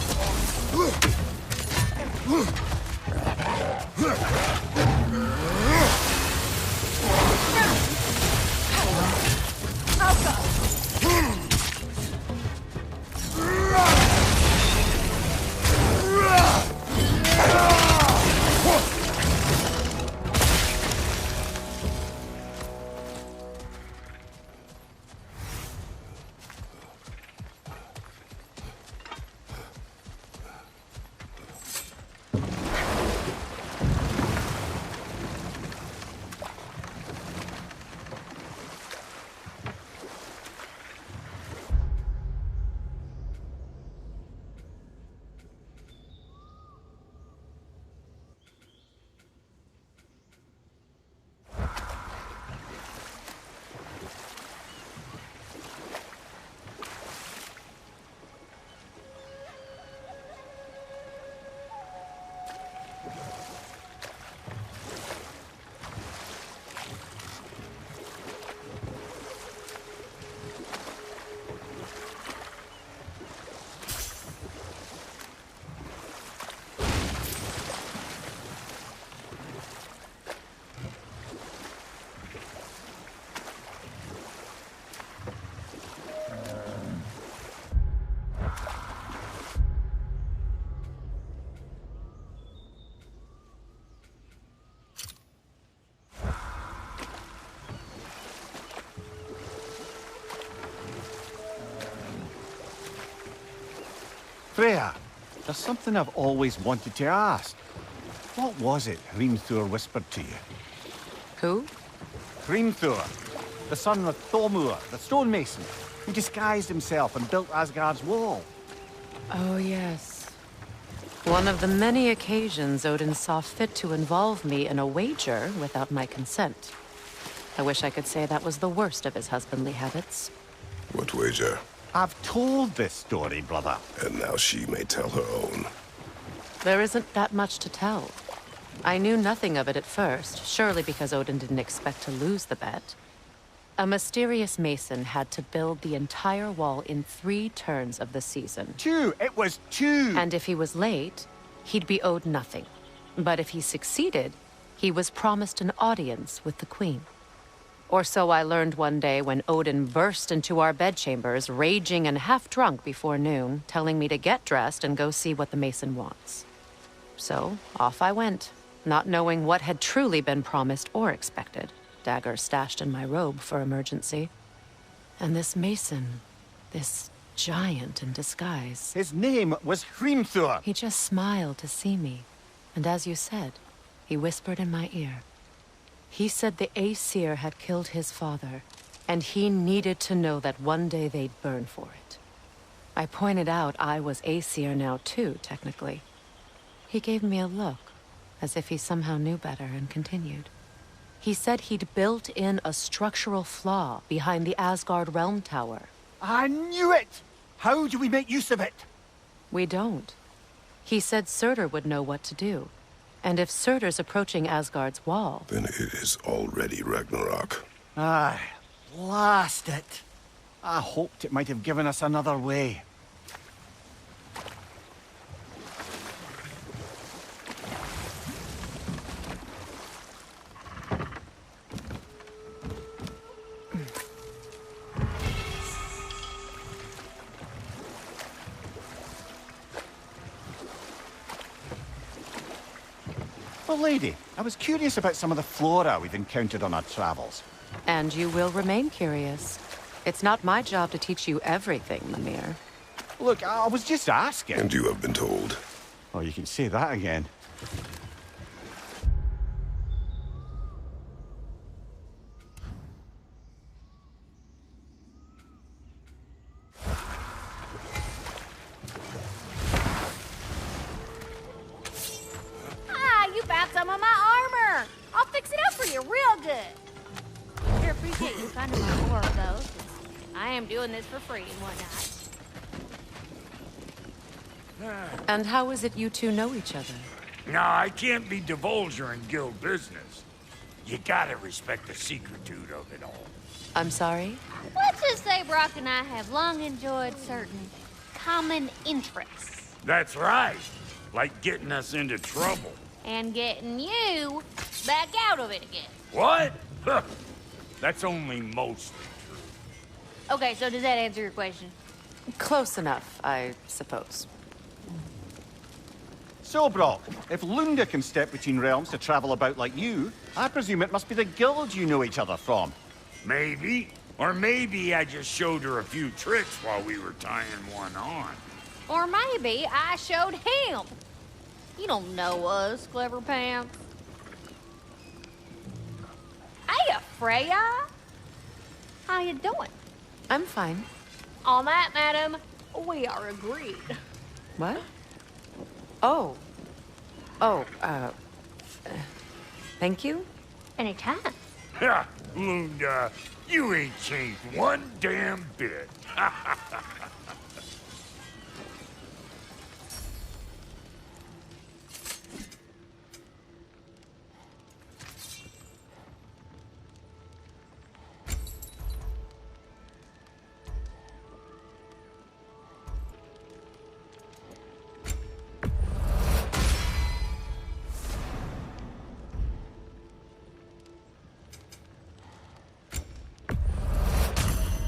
Freya, there's something I've always wanted to ask. What was it Hrimthur whispered to you? Who? Hrimthur, the son of Thormur, the stonemason, who disguised himself and built Asgard's wall. Oh, yes. One of the many occasions Odin saw fit to involve me in a wager without my consent. I wish I could say that was the worst of his husbandly habits. What wager? I've told this story, brother. And now she may tell her own. There isn't that much to tell. I knew nothing of it at first, surely because Odin didn't expect to lose the bet. A mysterious mason had to build the entire wall in 3 turns of the season. 2! It was 2! And if he was late, he'd be owed nothing. But if he succeeded, he was promised an audience with the queen. Or so I learned one day when Odin burst into our bedchambers, raging and half-drunk before noon, telling me to get dressed and go see what the mason wants. So, off I went, not knowing what had truly been promised or expected, dagger stashed in my robe for emergency. And this mason, this giant in disguise... His name was Hrimthur! He just smiled to see me, and as you said, he whispered in my ear. He said the Aesir had killed his father, and he needed to know that one day they'd burn for it. I pointed out I was Aesir now too, technically. He gave me a look, as if he somehow knew better, and continued. He said he'd built in a structural flaw behind the Asgard Realm Tower. I knew it! How do we make use of it? We don't. He said Surtur would know what to do. And if Surtur's approaching Asgard's wall... Then it is already Ragnarok. Aye, blast it. I hoped it might have given us another way. Well, lady, I was curious about some of the flora we've encountered on our travels. And you will remain curious. It's not my job to teach you everything, Mimir. Look, I was just asking. And you have been told. Oh, you can say that again. You found some of my armor. I'll fix it up for you real good. Sure appreciate you finding my ore, though, since I am doing this for free and whatnot. And how is it you two know each other? No, I can't be divulger in guild business. You gotta respect the secretude of it all. I'm sorry? Let's just say Brock and I have long enjoyed certain common interests. That's right. Like getting us into trouble. And getting you back out of it again. What? Huh. That's only mostly true. Okay, so does that answer your question? Close enough, I suppose. So, Brock, if Lunda can step between realms to travel about like you, I presume it must be the guild you know each other from. Maybe. Or maybe I just showed her a few tricks while we were tying one on. Or maybe I showed him. You don't know us, Clever Pants. Hey, Freya. How you doing? I'm fine. On that, madam, we are agreed. What? Oh. Oh, thank you? Anytime. Ha! Lunda, you ain't changed one damn bit.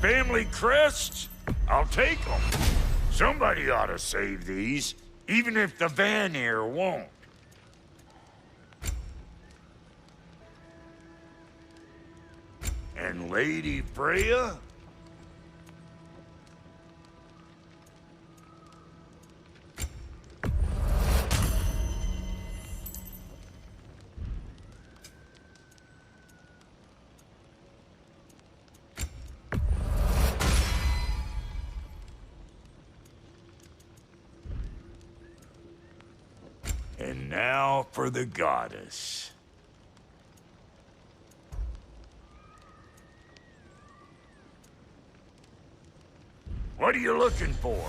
Family crests? I'll take them. Somebody ought to save these, even if the Vanir won't. And Lady Freya? And now for the goddess. What are you looking for?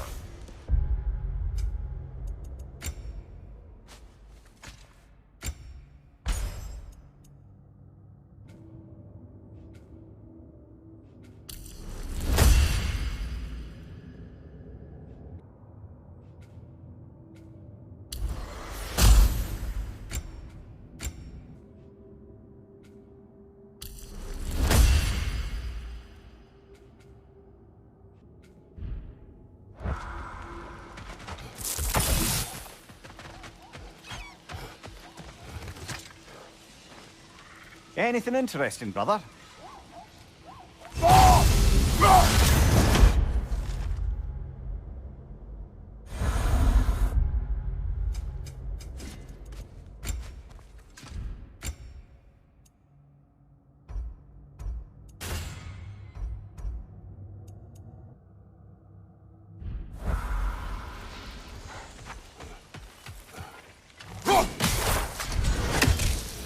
Anything interesting, brother?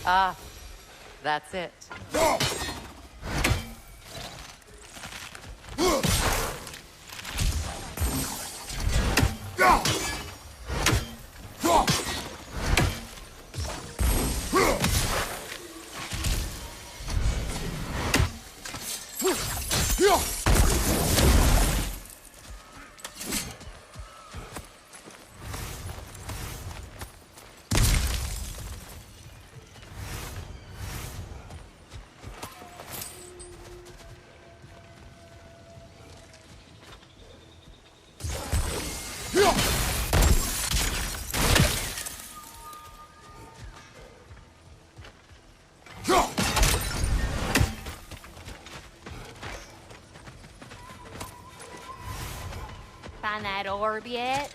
Ah, that's it. Find that orb yet?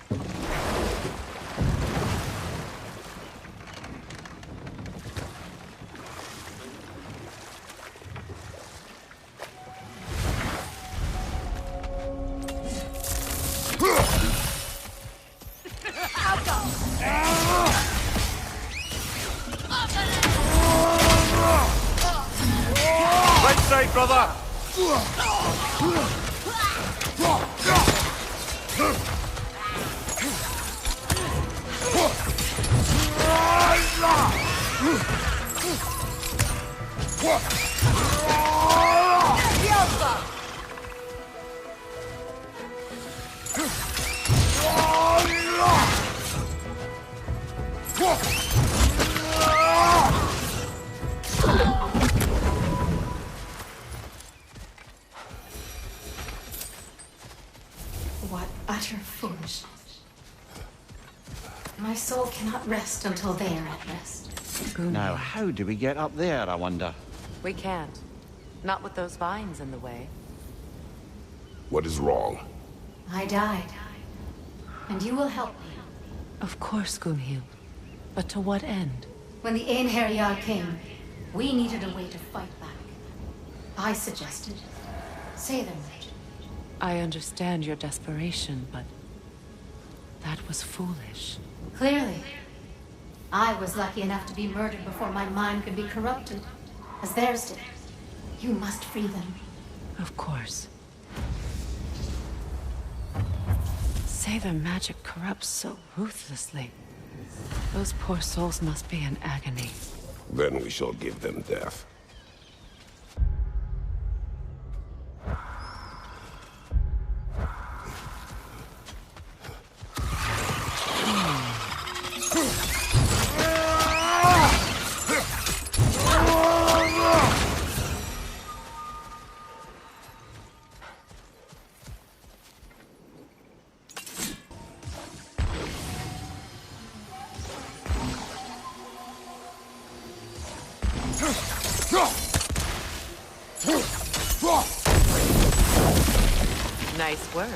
Right side, brother! What utter foolishness. My soul cannot rest until they are at rest. Now, how do we get up there, I wonder? We can't. Not with those vines in the way. What is wrong? I died. And you will help me. Of course, Gunhild. But to what end? When the Einherjar came, we needed a way to fight back. I suggested, say them, Richard. I understand your desperation, but that was foolish. Clearly. I was lucky enough to be murdered before my mind could be corrupted, as theirs did. You must free them. Of course. Say their magic corrupts so ruthlessly. Those poor souls must be in agony. Then we shall give them death. Nice work.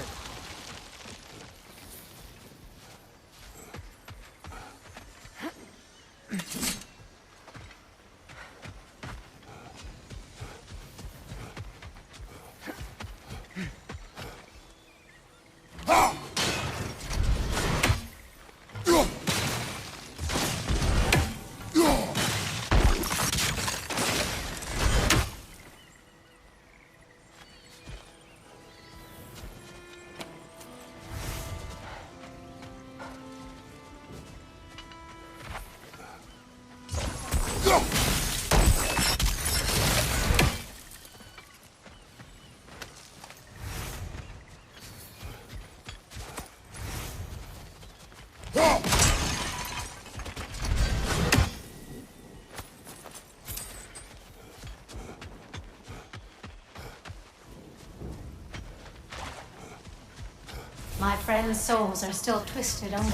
My friends' souls are still twisted only.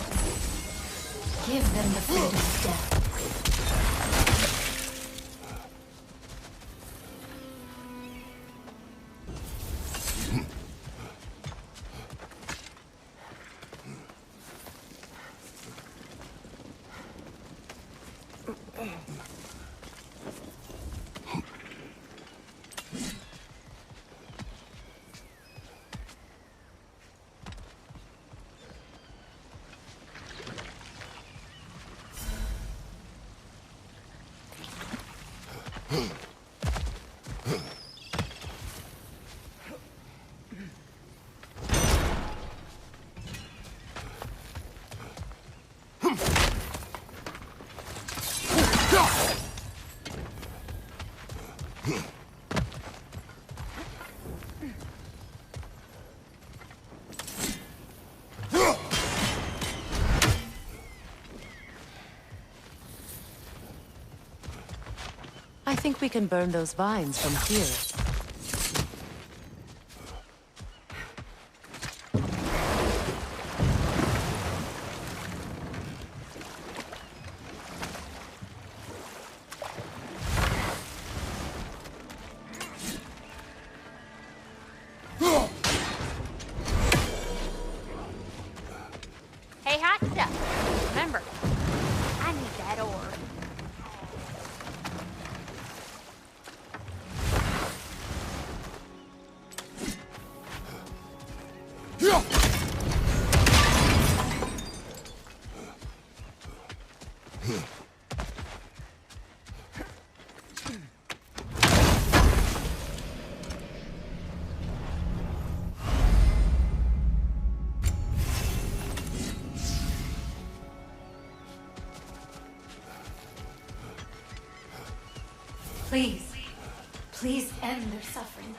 Give them the freedom of death. I think we can burn those vines from here. Hey, hot stuff. Remember, I need that ore. Please, please end their suffering.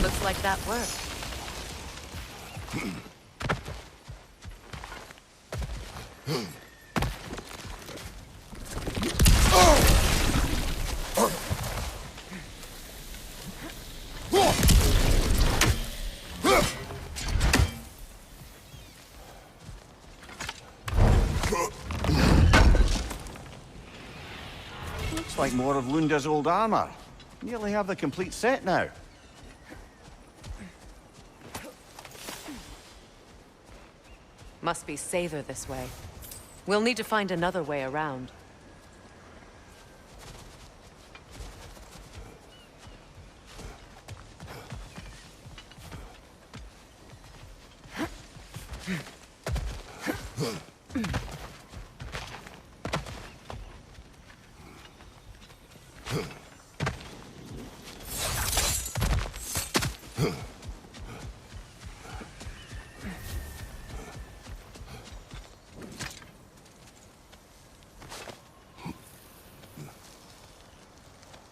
Looks like that worked. Looks like more of Lunda's old armor. Nearly have the complete set now. Must be safer this way. We'll need to find another way around.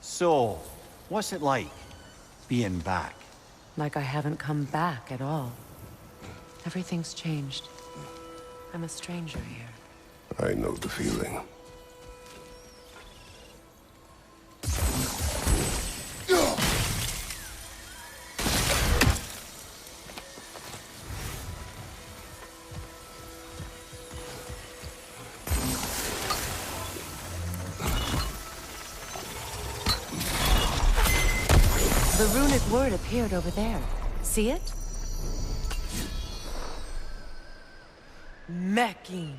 So, what's it like, being back? Like I haven't come back at all. Everything's changed. I'm a stranger here. I know the feeling. The runic word appeared over there. See it? Mekin.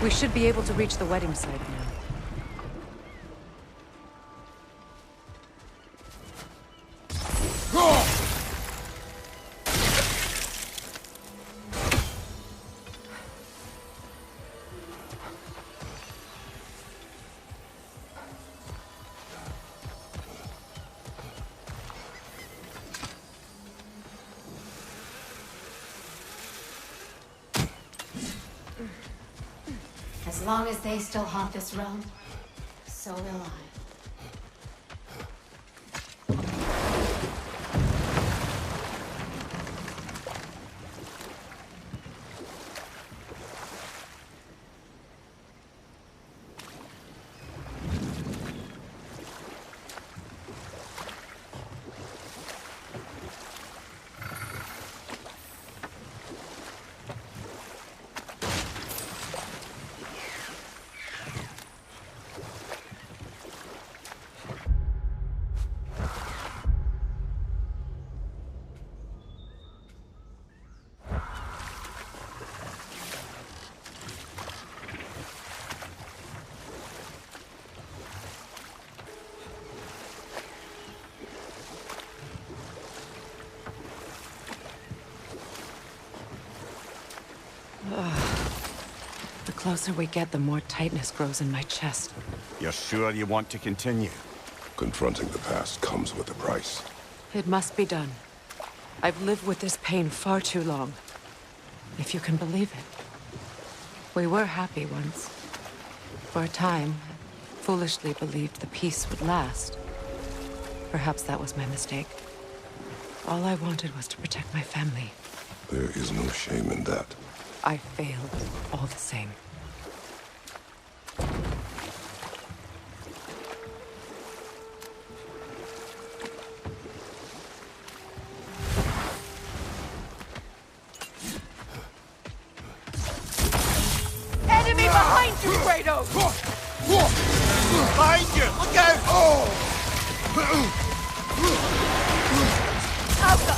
We should be able to reach the wedding site now. As long as they still haunt this realm, so will I. The closer we get, the more tightness grows in my chest. You're sure you want to continue? Confronting the past comes with a price. It must be done. I've lived with this pain far too long. If you can believe it. We were happy once. For a time, I foolishly believed the peace would last. Perhaps that was my mistake. All I wanted was to protect my family. There is no shame in that. I failed, all the same. Enemy behind you, Kratos! Behind you! Look out! Alka!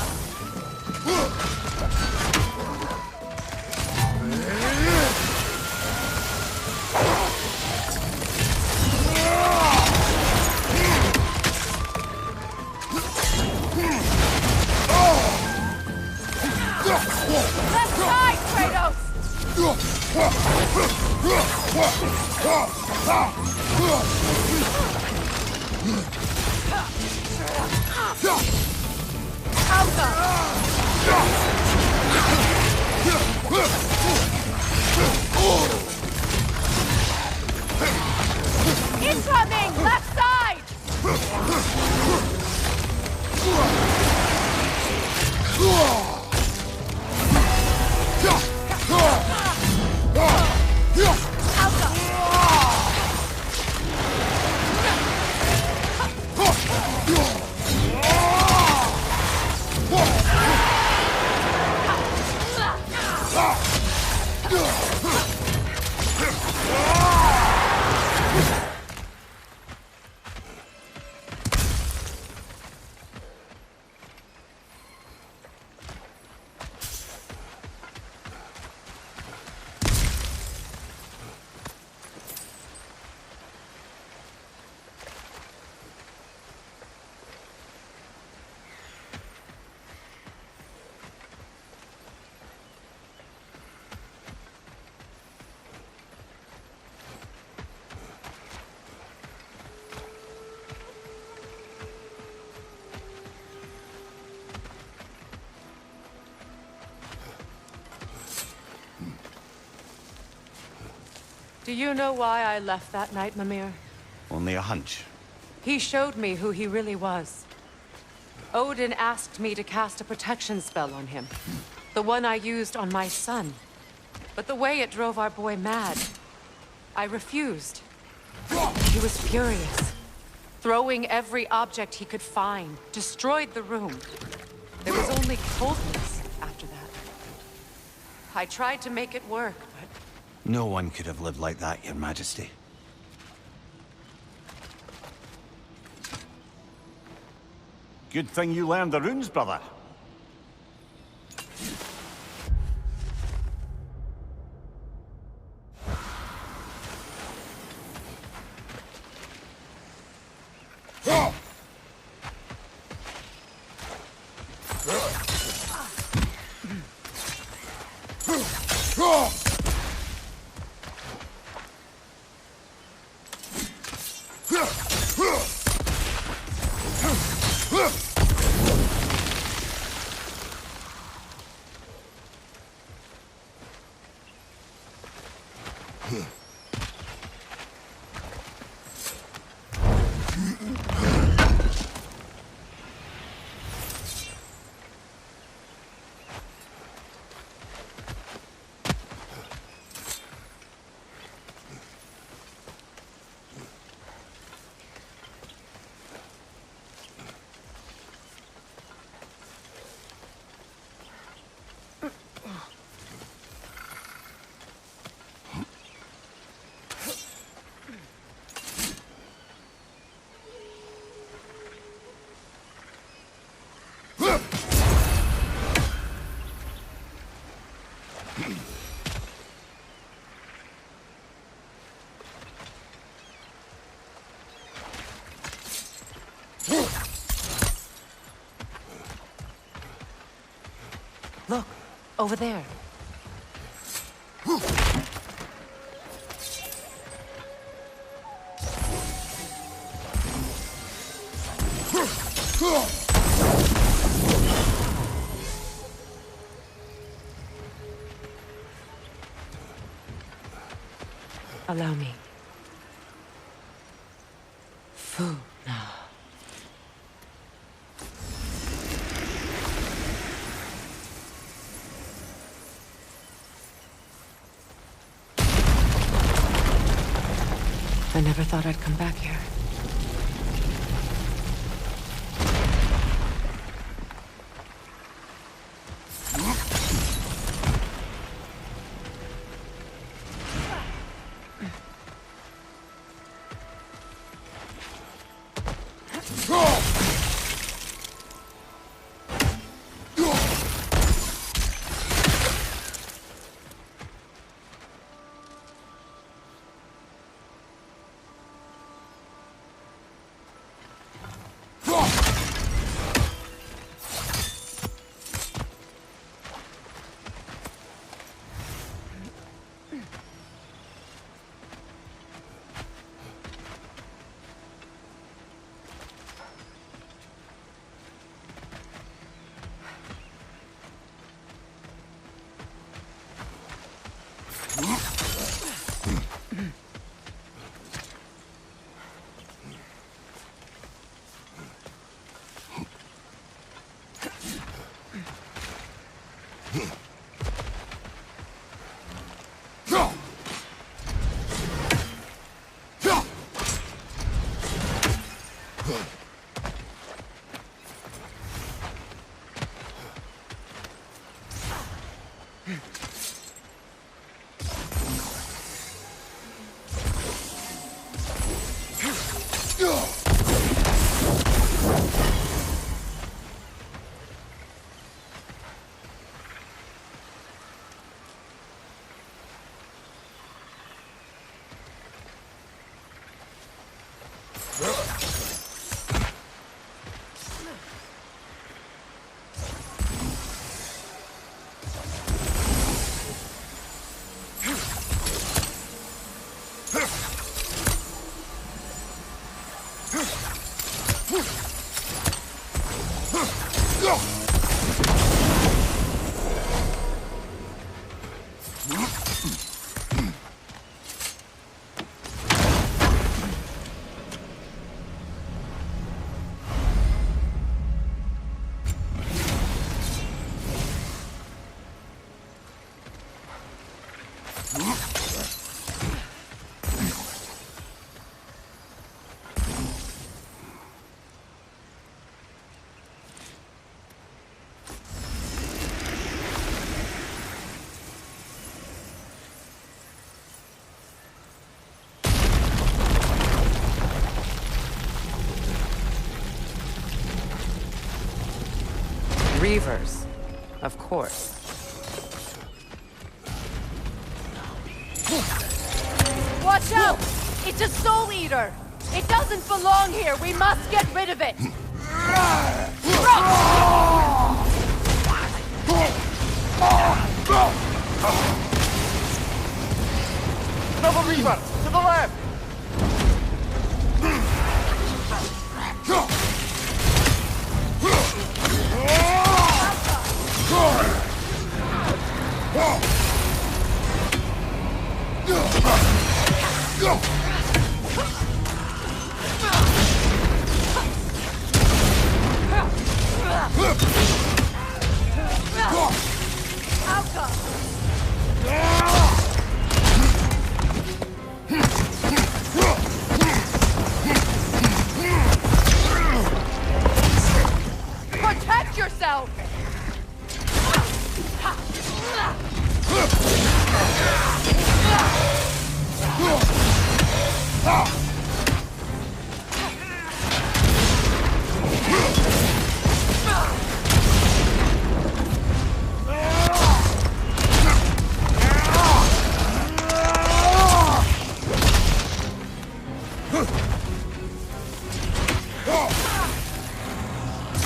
Left side, Kratos! Incoming! Left side! Do you know why I left that night, Mimir? Only a hunch. He showed me who he really was. Odin asked me to cast a protection spell on him. The one I used on my son. But the way it drove our boy mad, I refused. He was furious. Throwing every object he could find, destroyed the room. There was only coldness after that. I tried to make it work, but... No one could have lived like that, Your Majesty. Good thing you learned the runes, brother. Over there. Allow me. Fu na. I never thought I'd come back here. Reavers, of course. Watch out! It's a soul eater! It doesn't belong here! We must get rid of it! Another Reaver! To the left! Protect yourself!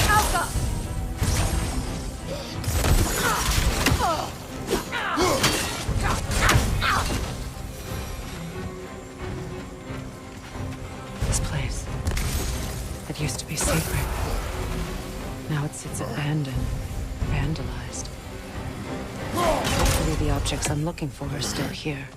Alka! abandoned, vandalized. Hopefully the objects I'm looking for are still here.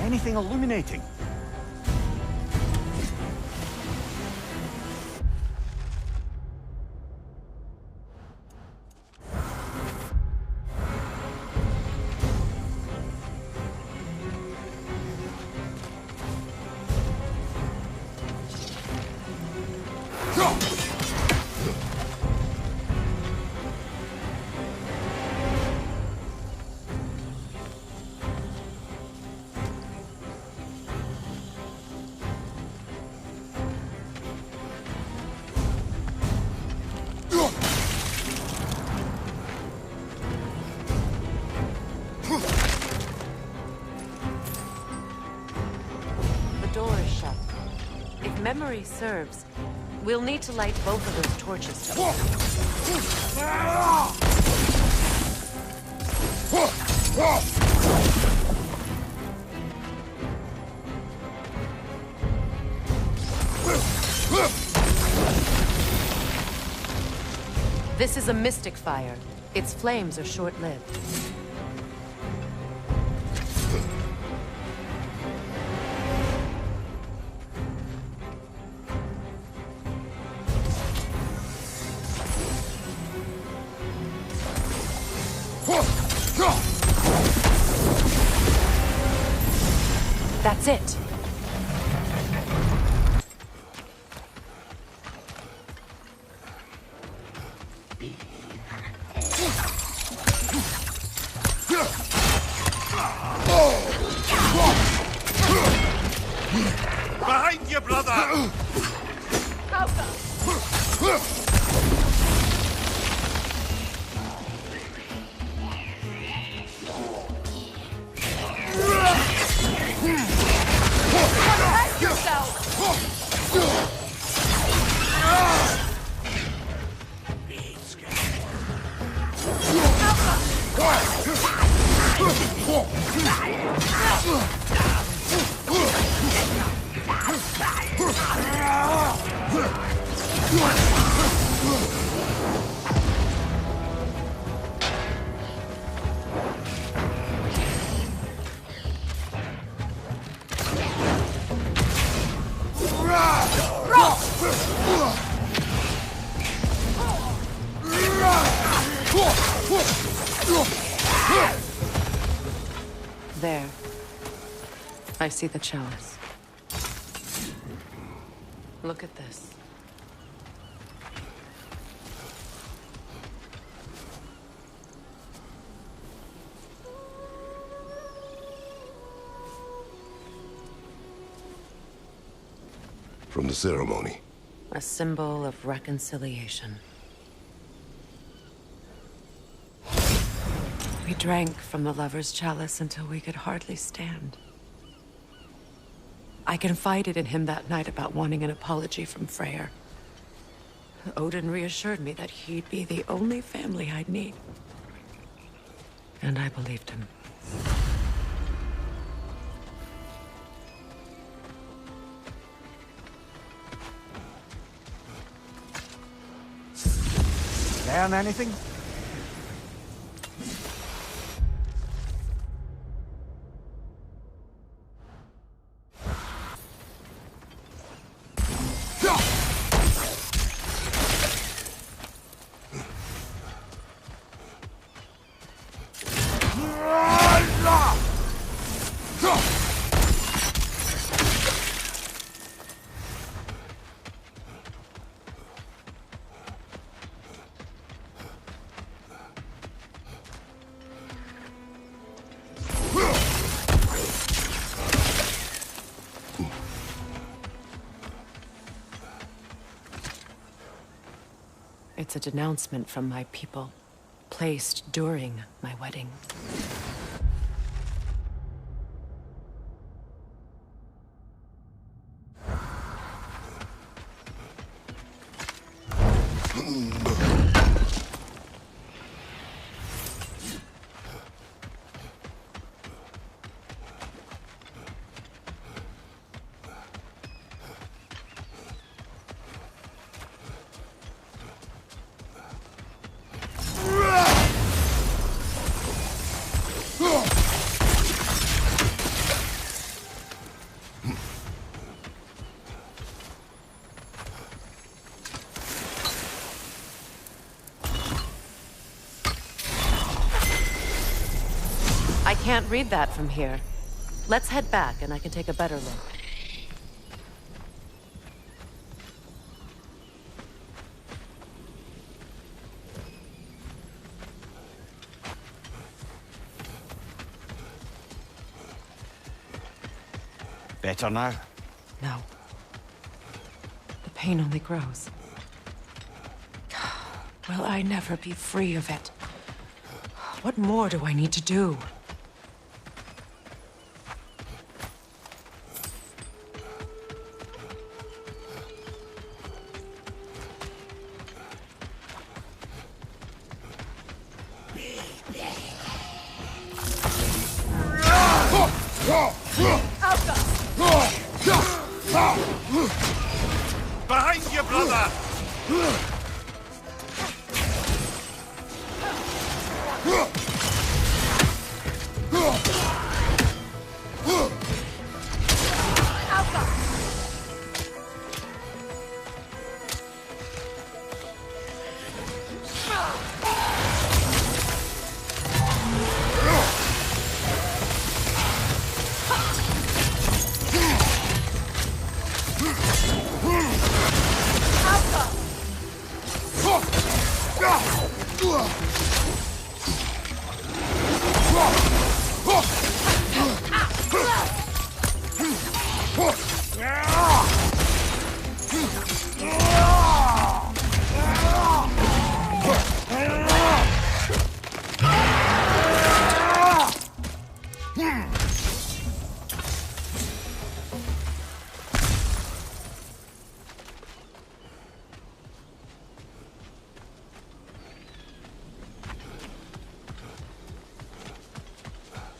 Anything illuminating? Memory serves. We'll need to light both of those torches to This is a mystic fire. Its flames are short-lived. That's it. Behind you, brother! There. I see the chalice. Look at this. From the ceremony. A symbol of reconciliation. We drank from the lover's chalice until we could hardly stand. I confided in him that night about wanting an apology from Freyr. Odin reassured me that he'd be the only family I'd need. And I believed him. Learn anything? It's a denouncement from my people, placed during my wedding. Can't read that from here. Let's head back and I can take a better look. Better now? No. The pain only grows. Will I never be free of it? What more do I need to do? Behind you, brother!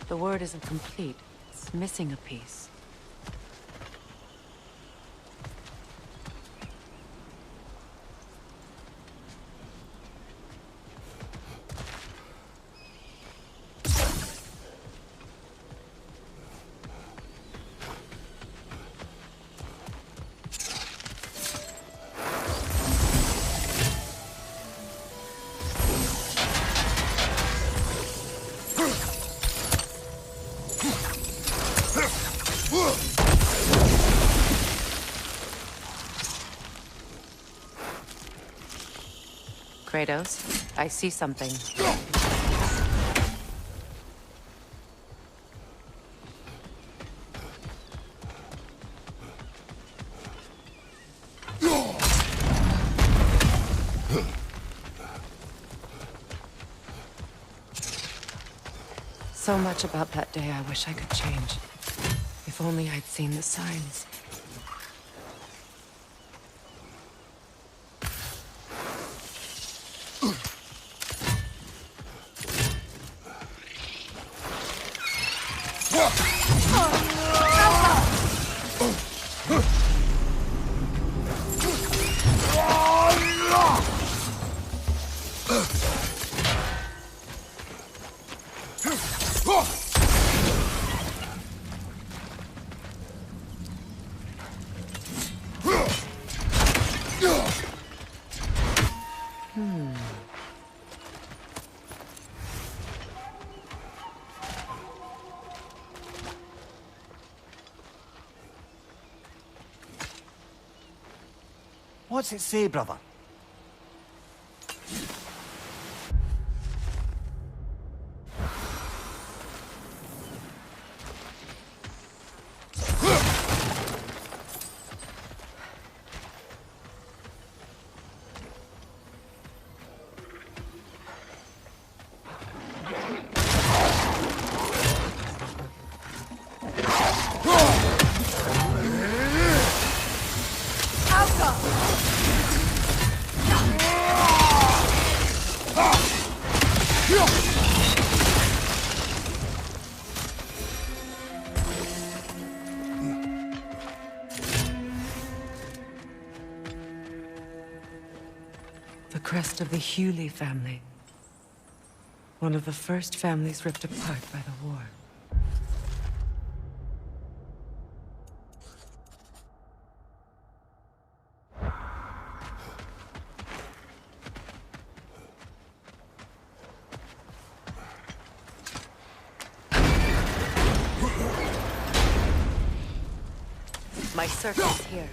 The word isn't complete. It's missing a piece. Kratos, I see something. So much about that day I wish I could change. If only I'd seen the signs. What's it say, brother? The crest of the Hewley family. One of the first families ripped apart by the war. My circle's here.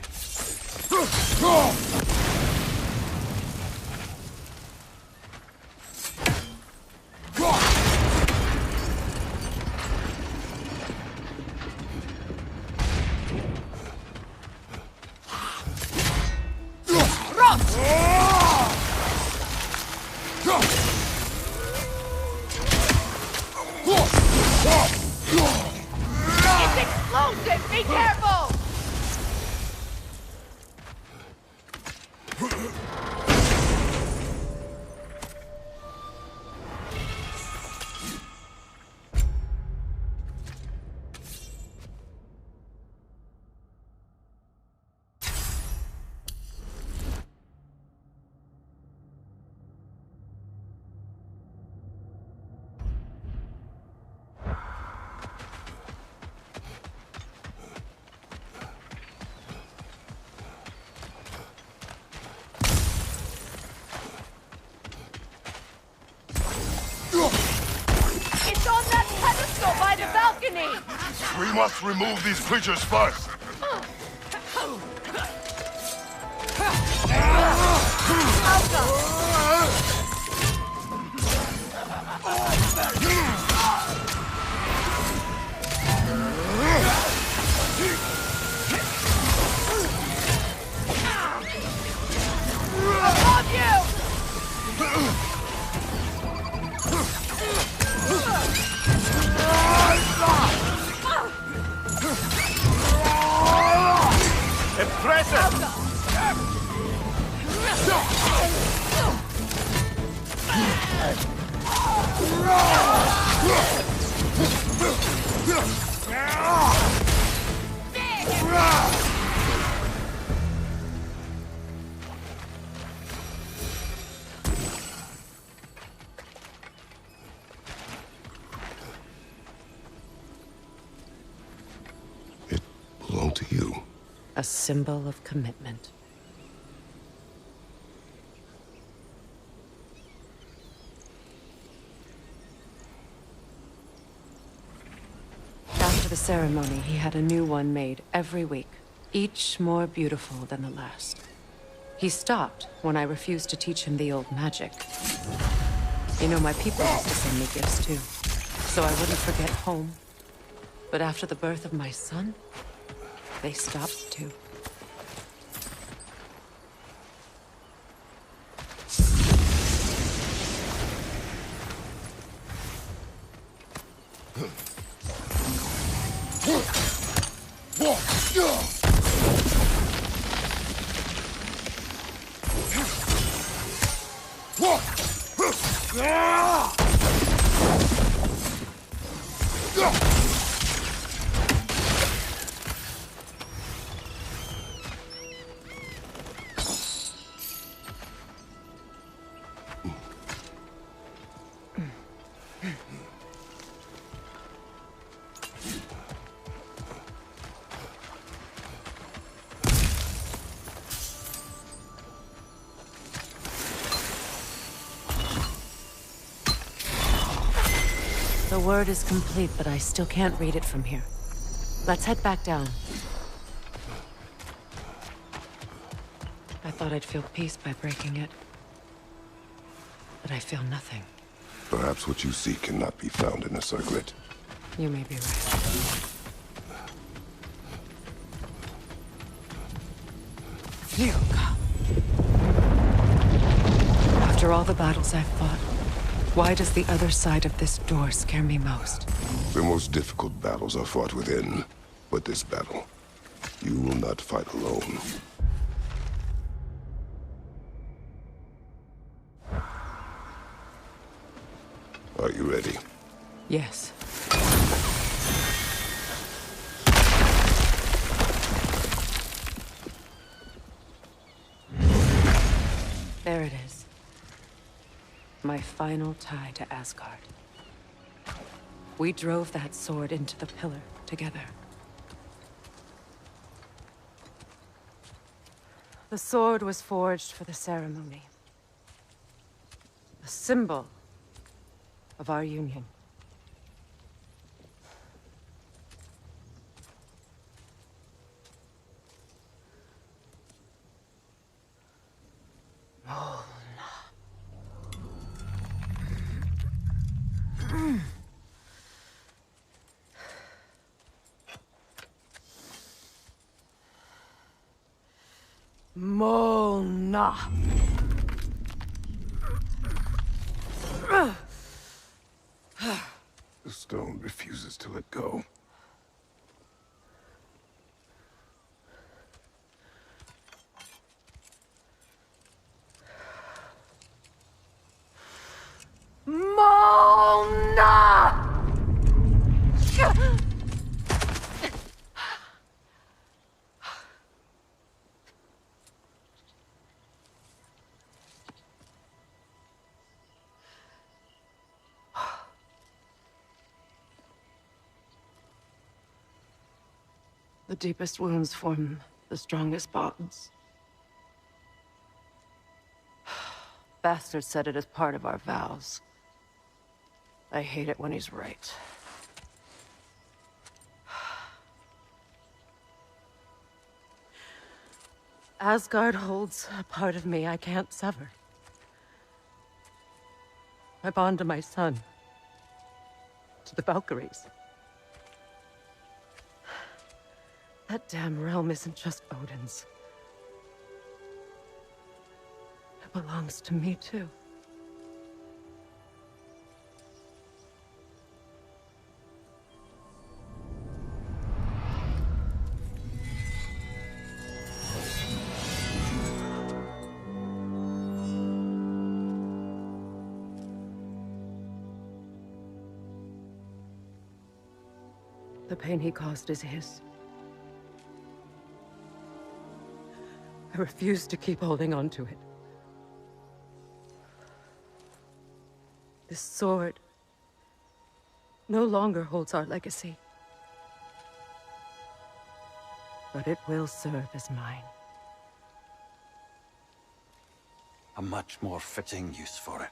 It's explosive! Be careful! It's on that pedestal by the balcony! We must remove these creatures first. Above you! Impressive! It belonged to you. A symbol of commitment. After the ceremony, he had a new one made every week, each more beautiful than the last. He stopped when I refused to teach him the old magic. You know, my people used to send me gifts too, so I wouldn't forget home. But after the birth of my son, they stopped too. The word is complete, but I still can't read it from here. Let's head back down. I thought I'd feel peace by breaking it. But I feel nothing. Perhaps what you seek cannot be found in a circlet. You may be right. After all the battles I've fought, why does the other side of this door scare me most? The most difficult battles are fought within, but this battle, you will not fight alone. Are you ready? Yes. There it is. My final tie to Asgard. We drove that sword into the pillar together. The sword was forged for the ceremony. A symbol of our union. Mona. The stone refuses to let go. Mona! The deepest wounds form the strongest bonds. Bastard said it as part of our vows. I hate it when he's right. Asgard holds a part of me I can't sever. I bond to my son. To the Valkyries. That damn realm isn't just Odin's. It belongs to me, too. The pain he caused is his. I refuse to keep holding on to it. This sword no longer holds our legacy. But it will serve as mine. A much more fitting use for it.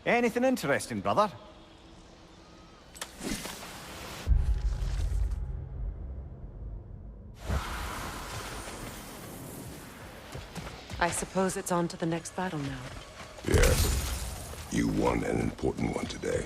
Anything interesting, brother? I suppose it's on to the next battle now. Yes. You won an important one today.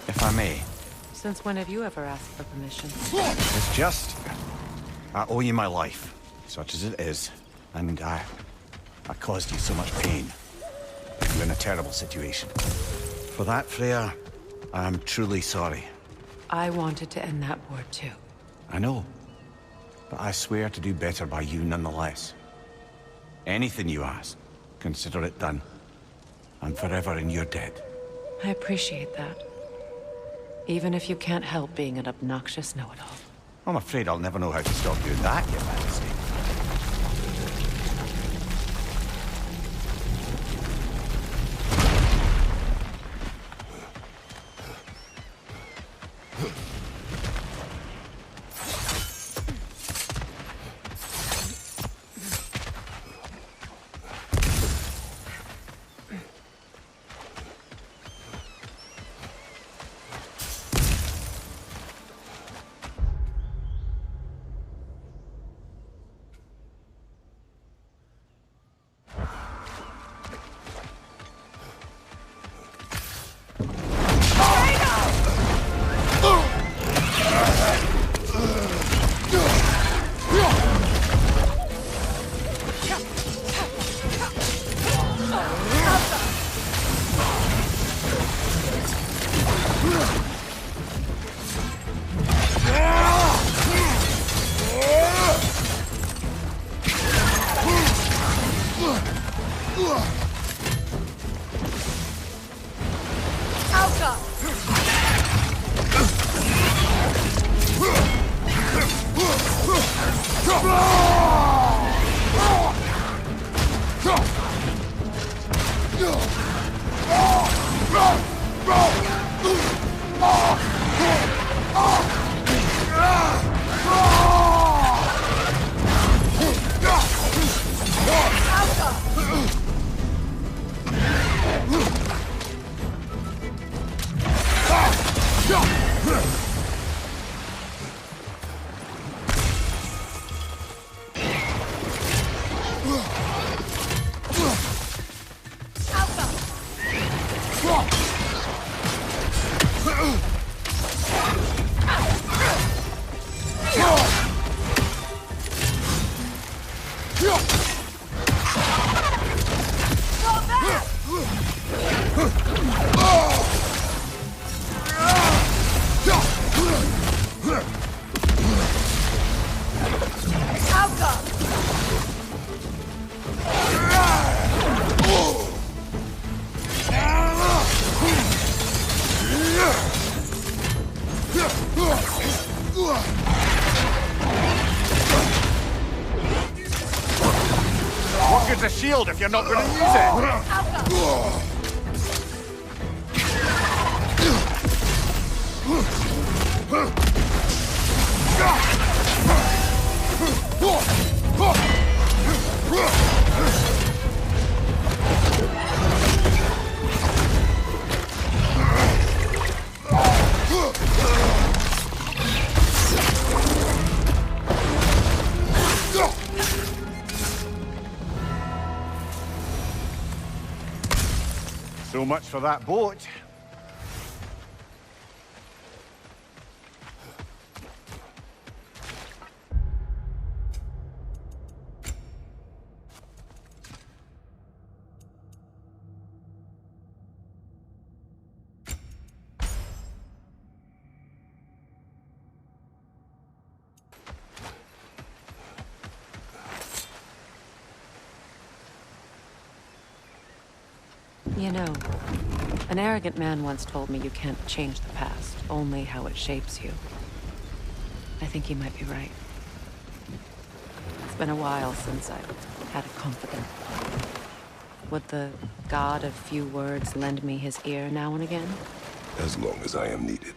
If I may. Since when have you ever asked for permission? It's just... I owe you my life, such as it is. And I caused you so much pain. You're in a terrible situation. For that, Freya, I am truly sorry. I wanted to end that war too. I know. But I swear to do better by you nonetheless. Anything you ask, consider it done. I'm forever in your debt. I appreciate that. Even if you can't help being an obnoxious know-it-all. I'm afraid I'll never know how to stop doing that, Your Majesty. What good's a shield if you're not going to use it? So much for that boat. You know, an arrogant man once told me you can't change the past, only how it shapes you. I think he might be right. It's been a while since I've had a confidant. Would the god of few words lend me his ear now and again? As long as I am needed.